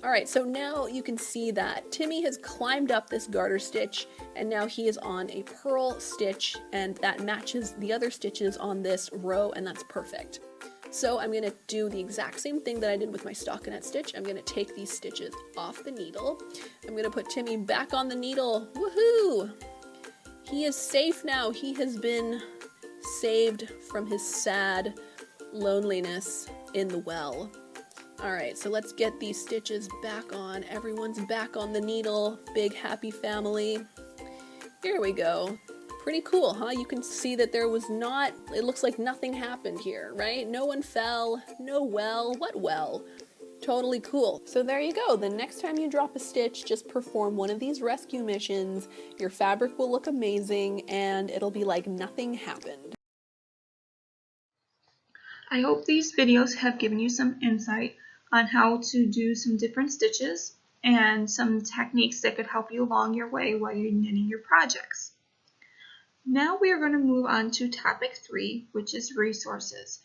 All right, so now you can see that Timmy has climbed up this garter stitch, and now he is on a purl stitch, and that matches the other stitches on this row, and that's perfect. So I'm going to do the exact same thing that I did with my stockinette stitch. I'm going to take these stitches off the needle. I'm going to put Timmy back on the needle. Woohoo! He is safe now. He has been saved from his sad loneliness in the well. Alright, so let's get these stitches back on. Everyone's back on the needle. Big happy family. Here we go. Pretty cool, huh? You can see that there was not, it looks like nothing happened here, right? No one fell, no well. What well? Totally cool. So there you go. The next time you drop a stitch, just perform one of these rescue missions. Your fabric will look amazing and it'll be like nothing happened. I hope these videos have given you some insight on how to do some different stitches and some techniques that could help you along your way while you're knitting your projects. Now we are going to move on to topic 3, which is resources.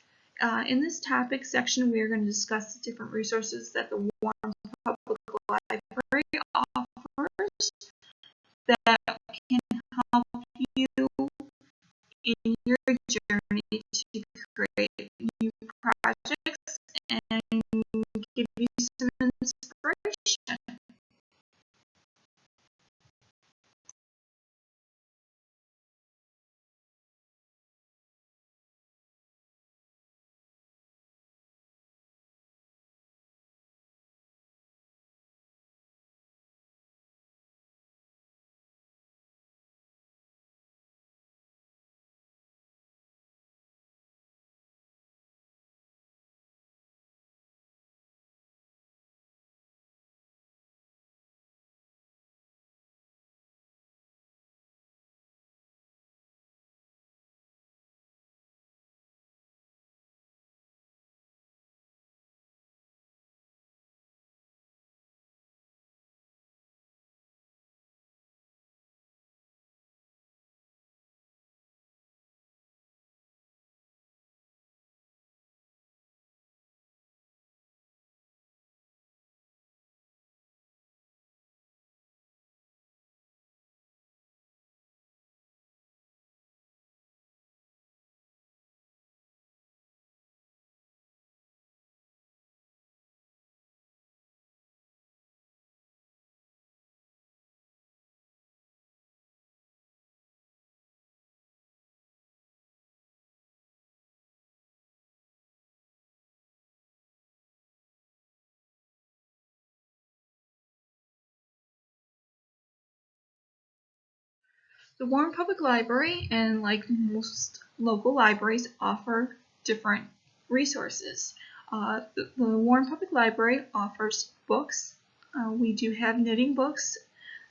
In this topic section, we are going to discuss the different resources that the Warren Public Library offers that can help you in your journey to create new projects and give you some inspiration. The Warren Public Library, and like most local libraries, offer different resources. The Warren Public Library offers books. We do have knitting books.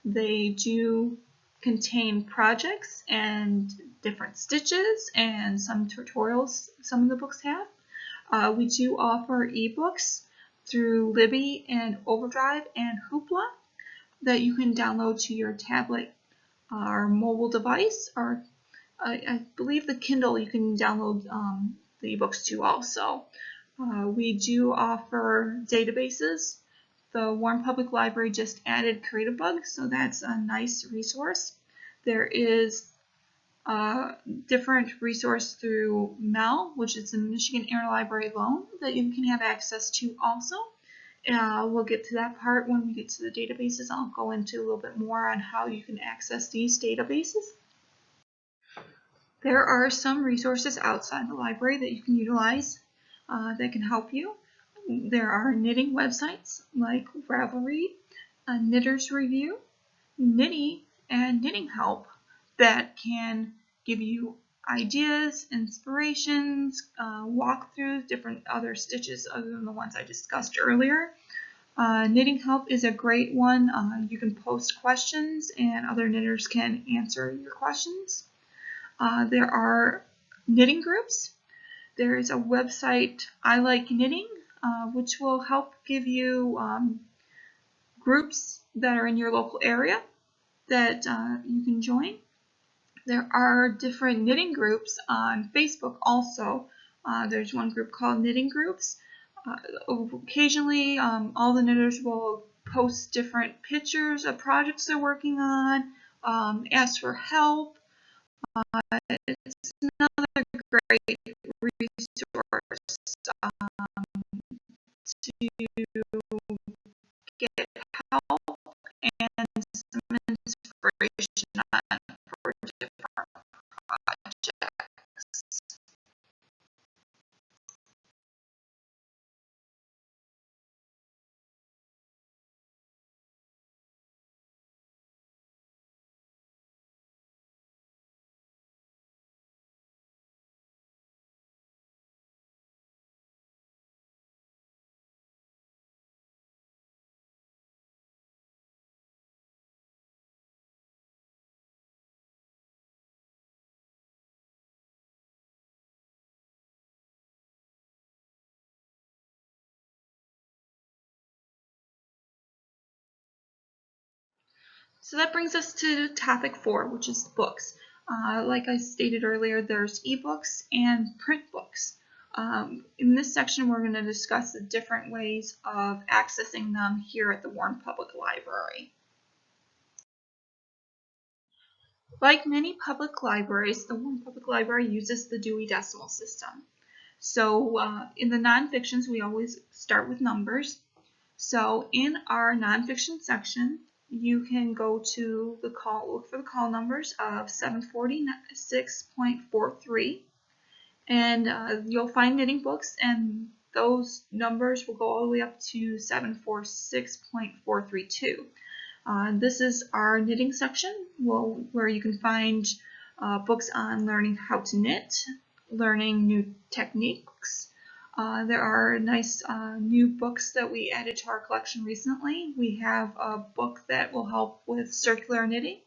They do contain projects and different stitches and some tutorials some of the books have. We do offer ebooks through Libby and Overdrive and Hoopla that you can download to your tablet or mobile device, or I believe the Kindle you can download the ebooks to also. We do offer databases. The Warren Public Library just added CreativeBug, so that's a nice resource. There is a different resource through MEL, which is the Michigan Interlibrary Loan, that you can have access to also. We'll get to that part when we get to the databases. I'll go into a little bit more on how you can access these databases. There are some resources outside the library that you can utilize that can help you. There are knitting websites like Ravelry, Knitter's Review, Knitty, and Knitting Help that can give you ideas, inspirations, walkthroughs, different other stitches other than the ones I discussed earlier. Knitting Help is a great one. You can post questions and other knitters can answer your questions. There are knitting groups. There is a website, I Like Knitting, which will help give you groups that are in your local area that you can join. There are different knitting groups on Facebook also. There's one group called Knitting Groups. Occasionally, all the knitters will post different pictures of projects they're working on, ask for help. It's another great resource to get help and some inspiration on for different projects. So that brings us to topic 4, which is books. Like I stated earlier, there's ebooks and print books. In this section, we're going to discuss the different ways of accessing them here at the Warren Public Library. Like many public libraries, the Warren Public Library uses the Dewey Decimal System. So in the nonfictions, we always start with numbers. So in our nonfiction section, you can go to the look for the call numbers of 746.43, and you'll find knitting books, and those numbers will go all the way up to 746.432. This is our knitting section, where you can find books on learning how to knit, learning new techniques. There are nice new books that we added to our collection recently. We have a book that will help with circular knitting.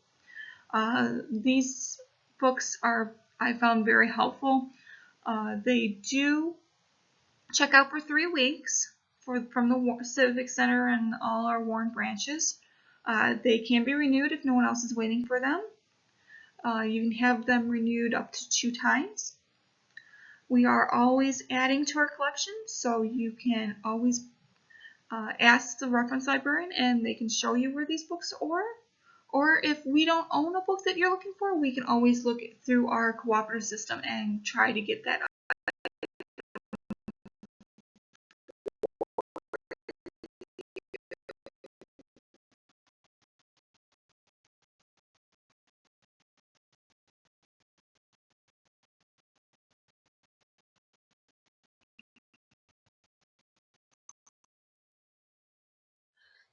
These books I found very helpful. They do check out for 3 weeks from the Civic Center and all our Warren branches. They can be renewed if no one else is waiting for them. You can have them renewed up to 2 times. We are always adding to our collection, so you can always ask the reference librarian and they can show you where these books are. Or if we don't own a book that you're looking for, we can always look through our cooperative system and try to get that.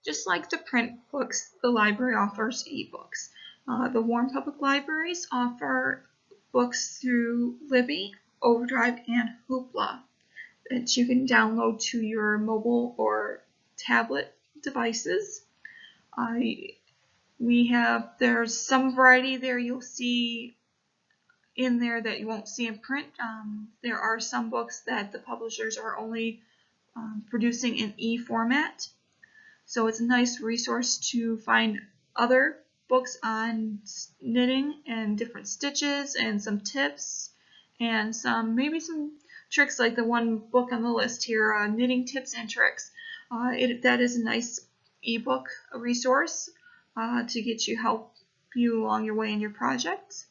Just like the print books, the library offers ebooks. The Warren Public Libraries offer books through Libby, Overdrive, and Hoopla that you can download to your mobile or tablet devices. There's some variety there you'll see in there that you won't see in print. There are some books that the publishers are only producing in e-format. So it's a nice resource to find other books on knitting and different stitches and some tips and maybe some tricks, like the one book on the list here, Knitting Tips and Tricks. That is a nice ebook resource to help you along your way in your project.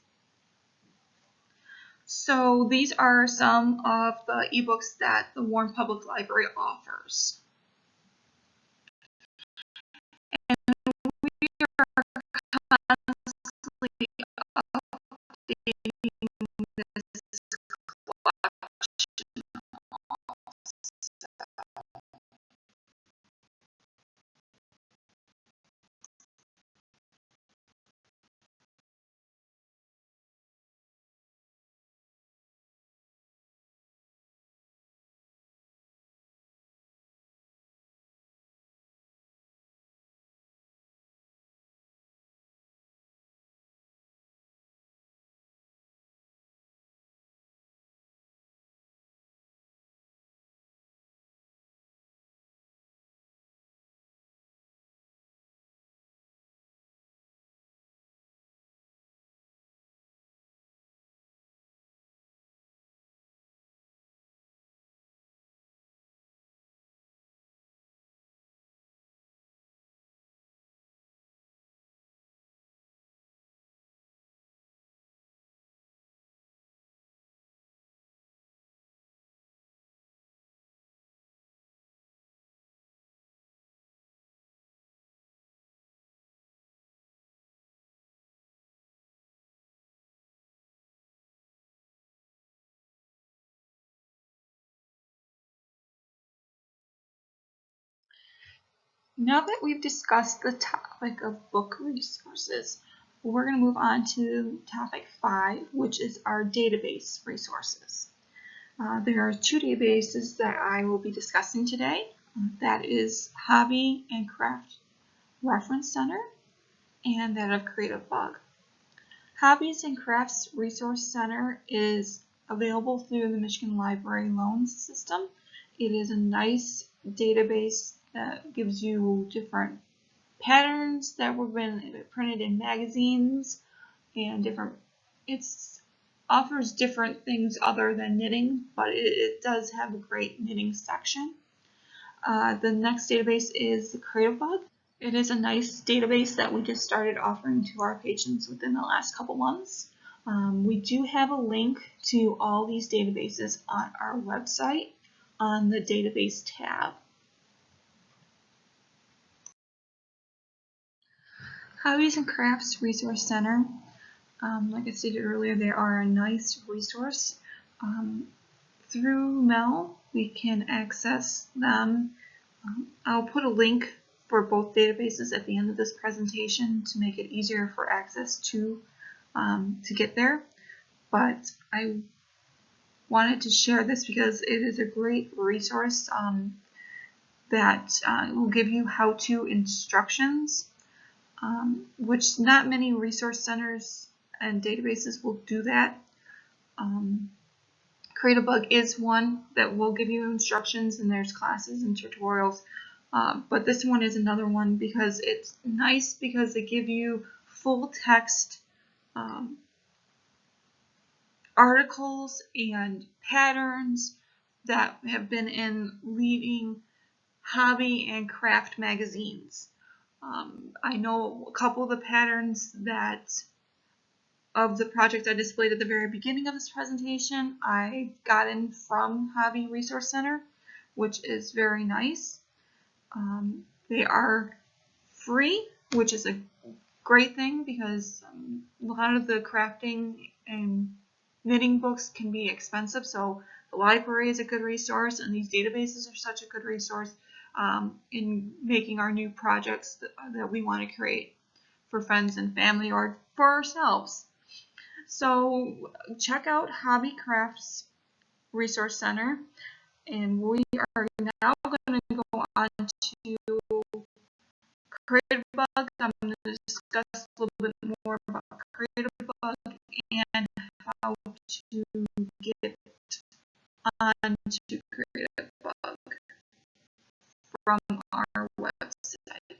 So these are some of the ebooks that the Warren Public Library offers. And we are constantly updating this collection also. Now that we've discussed the topic of book resources, we're going to move on to topic 5, which is our database resources. There are 2 databases that I will be discussing today. That is Hobby and Craft Reference Center and that of Creative-Bug. Hobbies and Crafts Resource Center is available through the Michigan Library Loan System. It is a nice database that gives you different patterns that were been printed in magazines and it offers different things other than knitting, but it does have a great knitting section. The next database is the Creative-Bug. It is a nice database that we just started offering to our patrons within the last couple months. We do have a link to all these databases on our website on the database tab. Hobbies and Crafts Resource Center. Like I stated earlier, they are a nice resource. Through Mel, we can access them. I'll put a link for both databases at the end of this presentation to make it easier for access to get there. But I wanted to share this because it is a great resource that will give you how-to instructions, which not many resource centers and databases will do that. Creative-Bug is one that will give you instructions, and there's classes and tutorials, but this one is another one because it's nice because they give you full text articles and patterns that have been in leading hobby and craft magazines. I know a couple of the patterns of the project I displayed at the very beginning of this presentation I got in from Hobby Resource Center, which is very nice. They are free, which is a great thing because a lot of the crafting and knitting books can be expensive, so the library is a good resource and these databases are such a good resource in making our new projects that we want to create for friends and family or for ourselves. So check out Hobby Crafts Resource Center, and we are now going to go on to Creative Bug. I'm going to discuss a little bit more about Creative Bug and how to get onto Creative Bug from our website.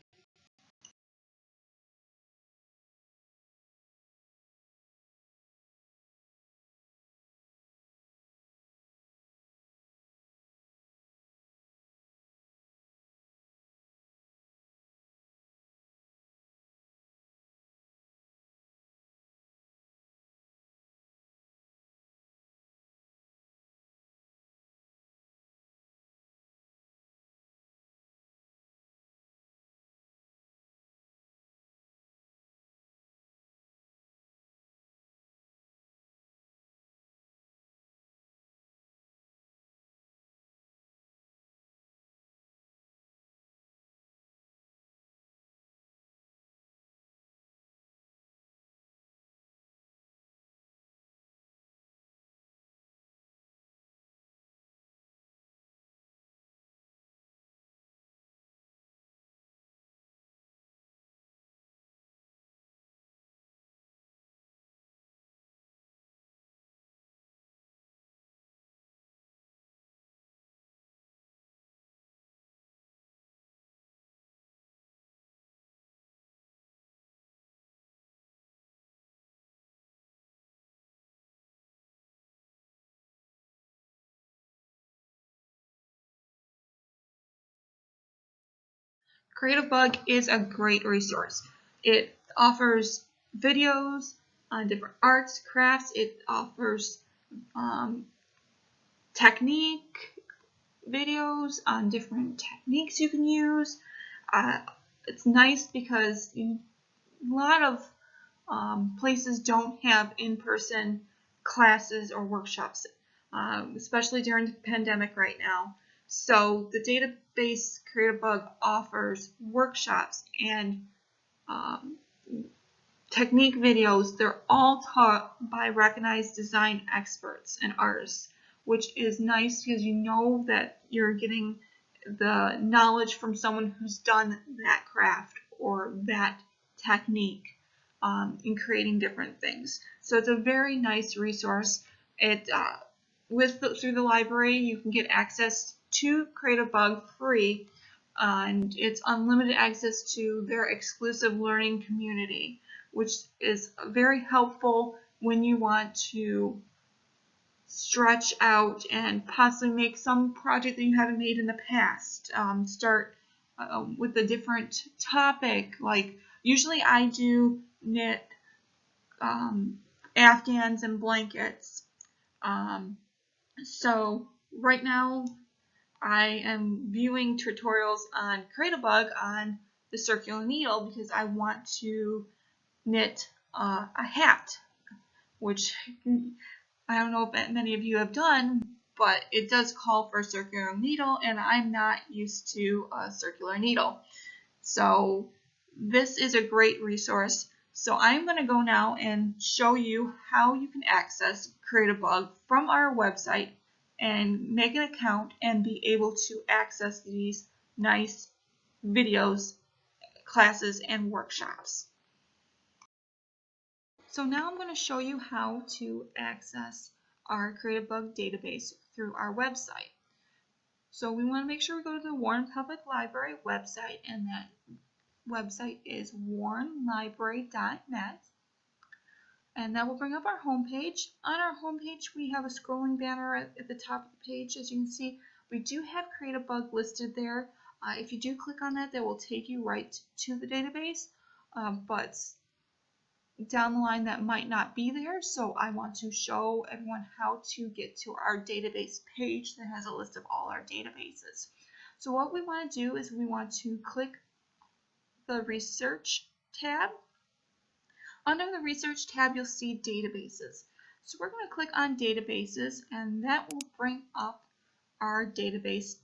Creative Bug is a great resource. It offers videos on different arts, crafts. It offers technique videos on different techniques you can use. It's nice because a lot of places don't have in-person classes or workshops, especially during the pandemic right now. So the database Creative Bug offers workshops and technique videos. They're all taught by recognized design experts and artists, which is nice because you know that you're getting the knowledge from someone who's done that craft or that technique in creating different things. So it's a very nice resource. It through the library, you can get access to Creative Bug free, and it's unlimited access to their exclusive learning community, which is very helpful when you want to stretch out and possibly make some project that you haven't made in the past. Start with a different topic. Like usually I do knit afghans and blankets. So right now I am viewing tutorials on Creative Bug on the circular needle because I want to knit a hat, which I don't know if many of you have done, but it does call for a circular needle, and I'm not used to a circular needle. So this is a great resource. So I'm going to go now and show you how you can access Creative Bug from our website and make an account and be able to access these nice videos, classes, and workshops. So now I'm going to show you how to access our Creative Bug database through our website. So we want to make sure we go to the Warren Public Library website, and that website is warrenlibrary.net. And that will bring up our homepage. On our homepage, we have a scrolling banner at the top of the page. As you can see, we do have Creative Bug listed there. If you do click on that, that will take you right to the database. But down the line, that might not be there. So I want to show everyone how to get to our database page that has a list of all our databases. So what we want to do is we want to click the Research tab. Under the Research tab, you'll see Databases. So we're going to click on Databases, and that will bring up our database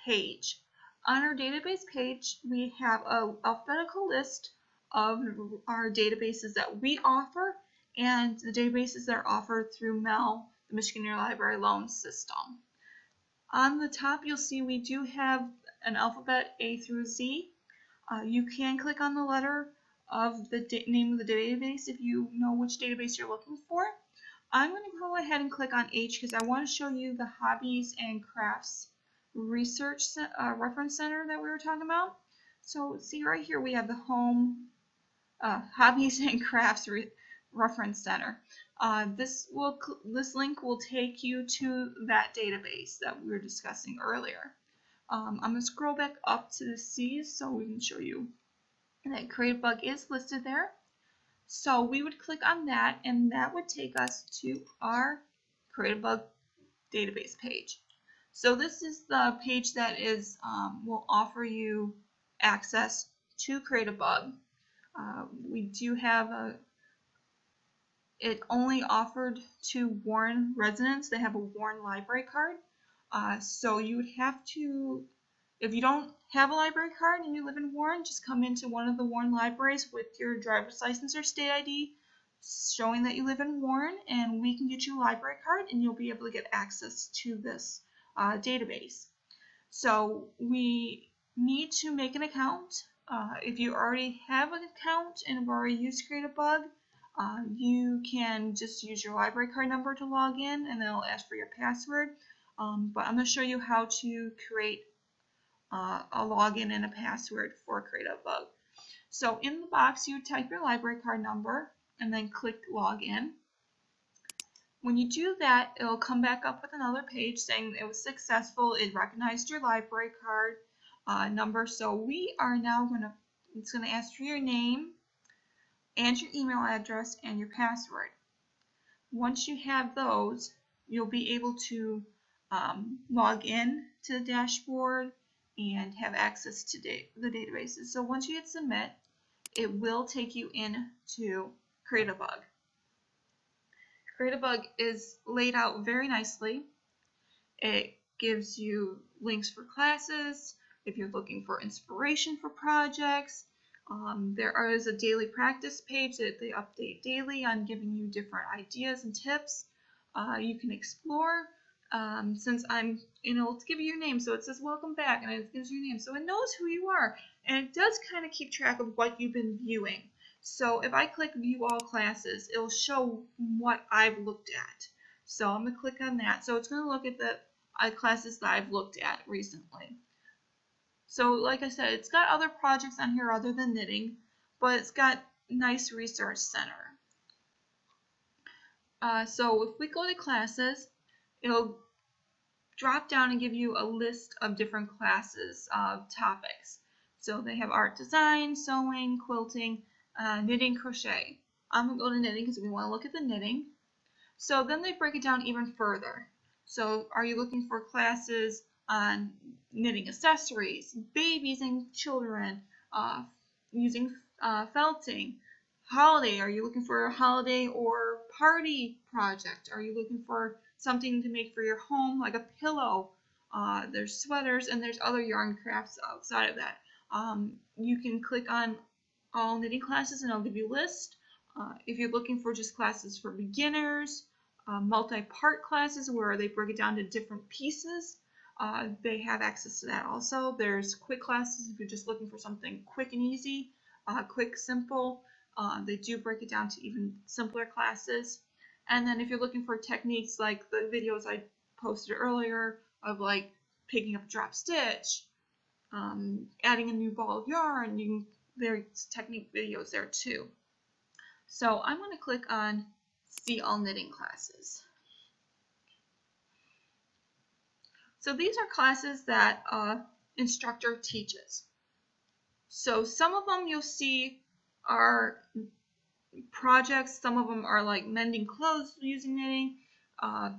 page. On our database page, we have an alphabetical list of our databases that we offer and the databases that are offered through MEL, the Michigan Interlibrary Loan System. On the top, you'll see we do have an alphabet A through Z. You can click on the letter of the name of the database if you know which database you're looking for. I'm going to go ahead and click on H because I want to show you the Hobbies and Crafts Research Reference Center that we were talking about. So see right here we have the Home Hobbies and Crafts Reference Center. This link will take you to that database that we were discussing earlier. I'm going to scroll back up to the C's so we can show you that CreativeBug is listed there. So we would click on that and that would take us to our CreativeBug database page. So this is the page that is will offer you access to CreativeBug. We do have it only offered to Warren residents. They have a Warren library card. So you would have to, if you don't have a library card and you live in Warren, just come into one of the Warren libraries with your driver's license or state ID showing that you live in Warren, and we can get you a library card and you'll be able to get access to this database. So we need to make an account. If you already have an account and have already used CreativeBug, you can just use your library card number to log in and then it'll ask for your password. But I'm going to show you how to create a login and a password for CreativeBug. So in the box you type your library card number and then click login. When you do that, it'll come back up with another page saying it was successful, it recognized your library card number. So we are now it's going to ask for your name and your email address and your password. Once you have those, you'll be able to log in to the dashboard and have access to the databases. So once you hit submit, it will take you into CreativeBug. CreativeBug is laid out very nicely. It gives you links for classes, if you're looking for inspiration for projects. There is a daily practice page that they update daily on giving you different ideas and tips. You can explore. Since I'm, let's give you your name. So it says welcome back and it gives you your name. So it knows who you are. And it does kind of keep track of what you've been viewing. So if I click view all classes, it'll show what I've looked at. So I'm going to click on that. So it's going to look at the classes that I've looked at recently. So like I said, it's got other projects on here other than knitting, but it's got nice research center. So if we go to classes, it'll drop down and give you a list of different classes of topics. So they have art design, sewing, quilting, knitting, crochet. I'm going to go to knitting because we want to look at the knitting. So then they break it down even further. So are you looking for classes on knitting accessories, babies and children, using felting, holiday, are you looking for a holiday or party project? Are you looking for something to make for your home, like a pillow? There's sweaters and there's other yarn crafts outside of that. You can click on all knitting classes and I'll give you a list. If you're looking for just classes for beginners, multi-part classes where they break it down to different pieces, they have access to that also. There's quick classes if you're just looking for something quick and easy, quick, simple. They do break it down to even simpler classes. And then if you're looking for techniques like the videos I posted earlier of like picking up a drop stitch, adding a new ball of yarn, there's technique videos there too. So I'm going to click on see all knitting classes. So these are classes that instructor teaches. So some of them you'll see are projects, some of them are like mending clothes using knitting.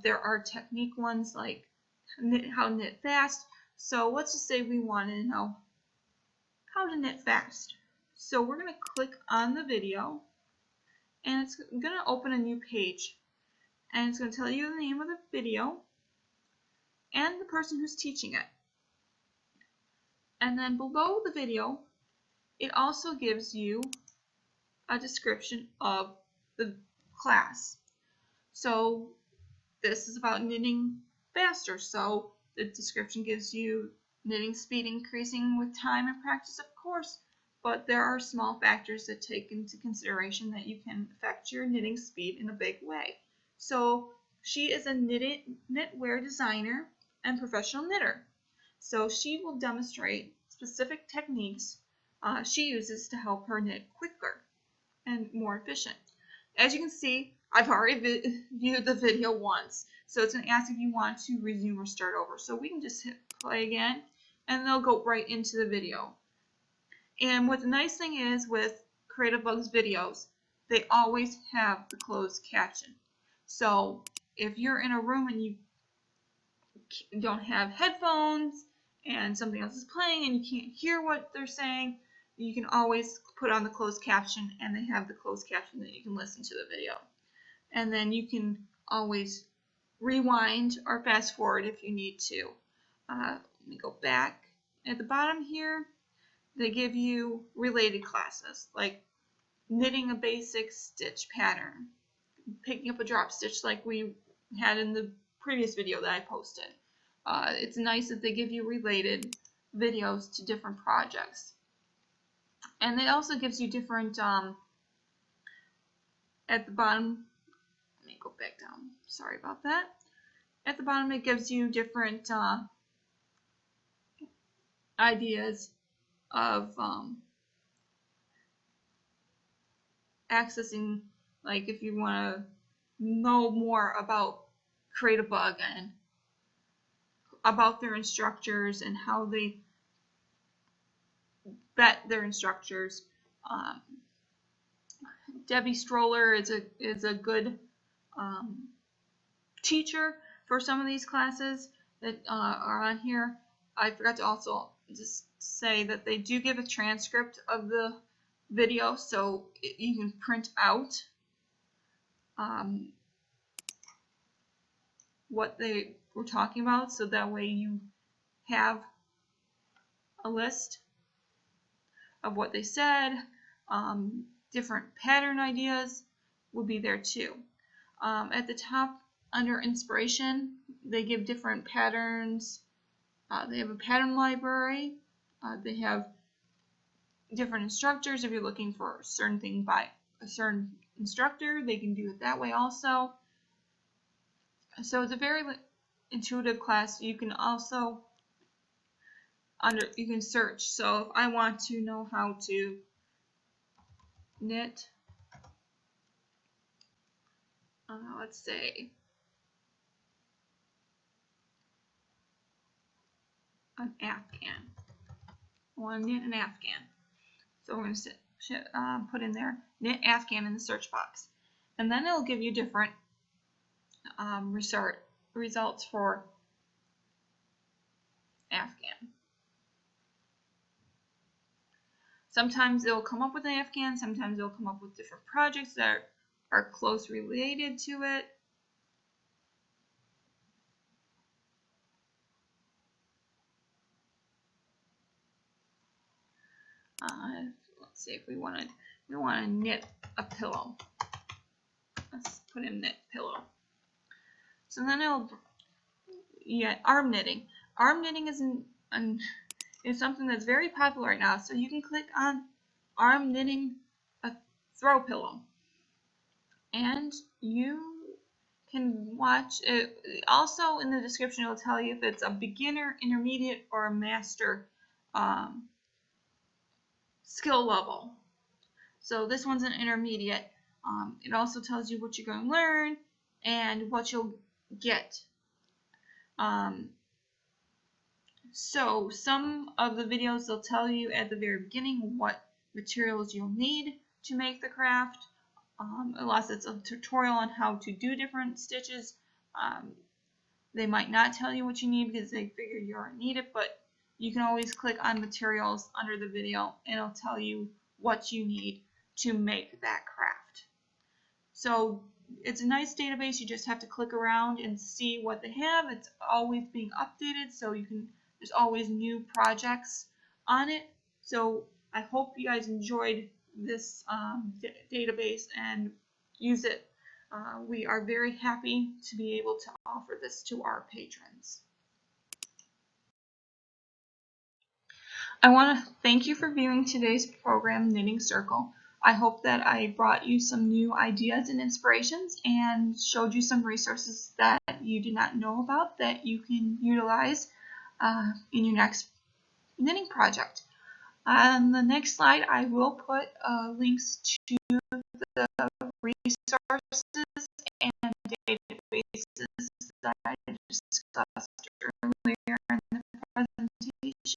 There are technique ones like how to knit fast. So let's just say we want to know how to knit fast. So we're going to click on the video and it's going to open a new page and it's going to tell you the name of the video and the person who's teaching it. And then below the video, it also gives you a description of the class. So this is about knitting faster. So the description gives you knitting speed increasing with time and practice, of course, but there are small factors that take into consideration that you can affect your knitting speed in a big way. So she is a knitwear designer and professional knitter. So she will demonstrate specific techniques she uses to help her knit quicker and more efficient. As you can see, I've already viewed the video once, so it's going to ask if you want to resume or start over. So we can just hit play again, and they'll go right into the video. And what the nice thing is with Creative Bug's videos, they always have the closed caption. So if you're in a room and you don't have headphones and something else is playing and you can't hear what they're saying, you can always put on the closed caption, and they have the closed caption that you can listen to the video. And then you can always rewind or fast forward if you need to. Let me go back. At the bottom here, they give you related classes, like knitting a basic stitch pattern, picking up a drop stitch like we had in the previous video that I posted. It's nice that they give you related videos to different projects. And it also gives you different, at the bottom, let me go back down, sorry about that. At the bottom it gives you different ideas of accessing, like if you want to know more about Creative Bug and about their instructors and how they vet their instructors. Debbie Stroller is a good teacher for some of these classes that are on here. I forgot to also just say that they do give a transcript of the video, so you can print out what they were talking about, so that way you have a list of what they said. Different pattern ideas would be there too. At the top under inspiration, they give different patterns. They have a pattern library. They have different instructors. If you're looking for a certain thing by a certain instructor, they can do it that way also. So it's a very intuitive class. You can also you can search. So if I want to know how to knit, let's say an Afghan. I want to knit an Afghan. So we're going to put in there knit Afghan in the search box. And then it'll give you different results for Afghan. Sometimes it'll come up with an Afghan, sometimes it'll come up with different projects that are close related to it. Let's see if we want to knit a pillow. Let's put in knit pillow. So then it'll, arm knitting. Arm knitting is something that's very popular right now. So you can click on arm knitting a throw pillow, and you can watch it. Also in the description it will tell you if it's a beginner, intermediate, or a master skill level. So this one's an intermediate. It also tells you what you're going to learn and what you'll get. So some of the videos they'll tell you at the very beginning what materials you'll need to make the craft. Unless it's a tutorial on how to do different stitches, they might not tell you what you need because they figure you already need it, but you can always click on materials under the video and it'll tell you what you need to make that craft. So it's a nice database. You just have to click around and see what they have. It's always being updated, so there's always new projects on it. So I hope you guys enjoyed this database and use it. We are very happy to be able to offer this to our patrons. I want to thank you for viewing today's program, Knitting Circle. I hope that I brought you some new ideas and inspirations and showed you some resources that you did not know about that you can utilize in your next knitting project. On the next slide, I will put links to the resources and databases that I discussed earlier in the presentation.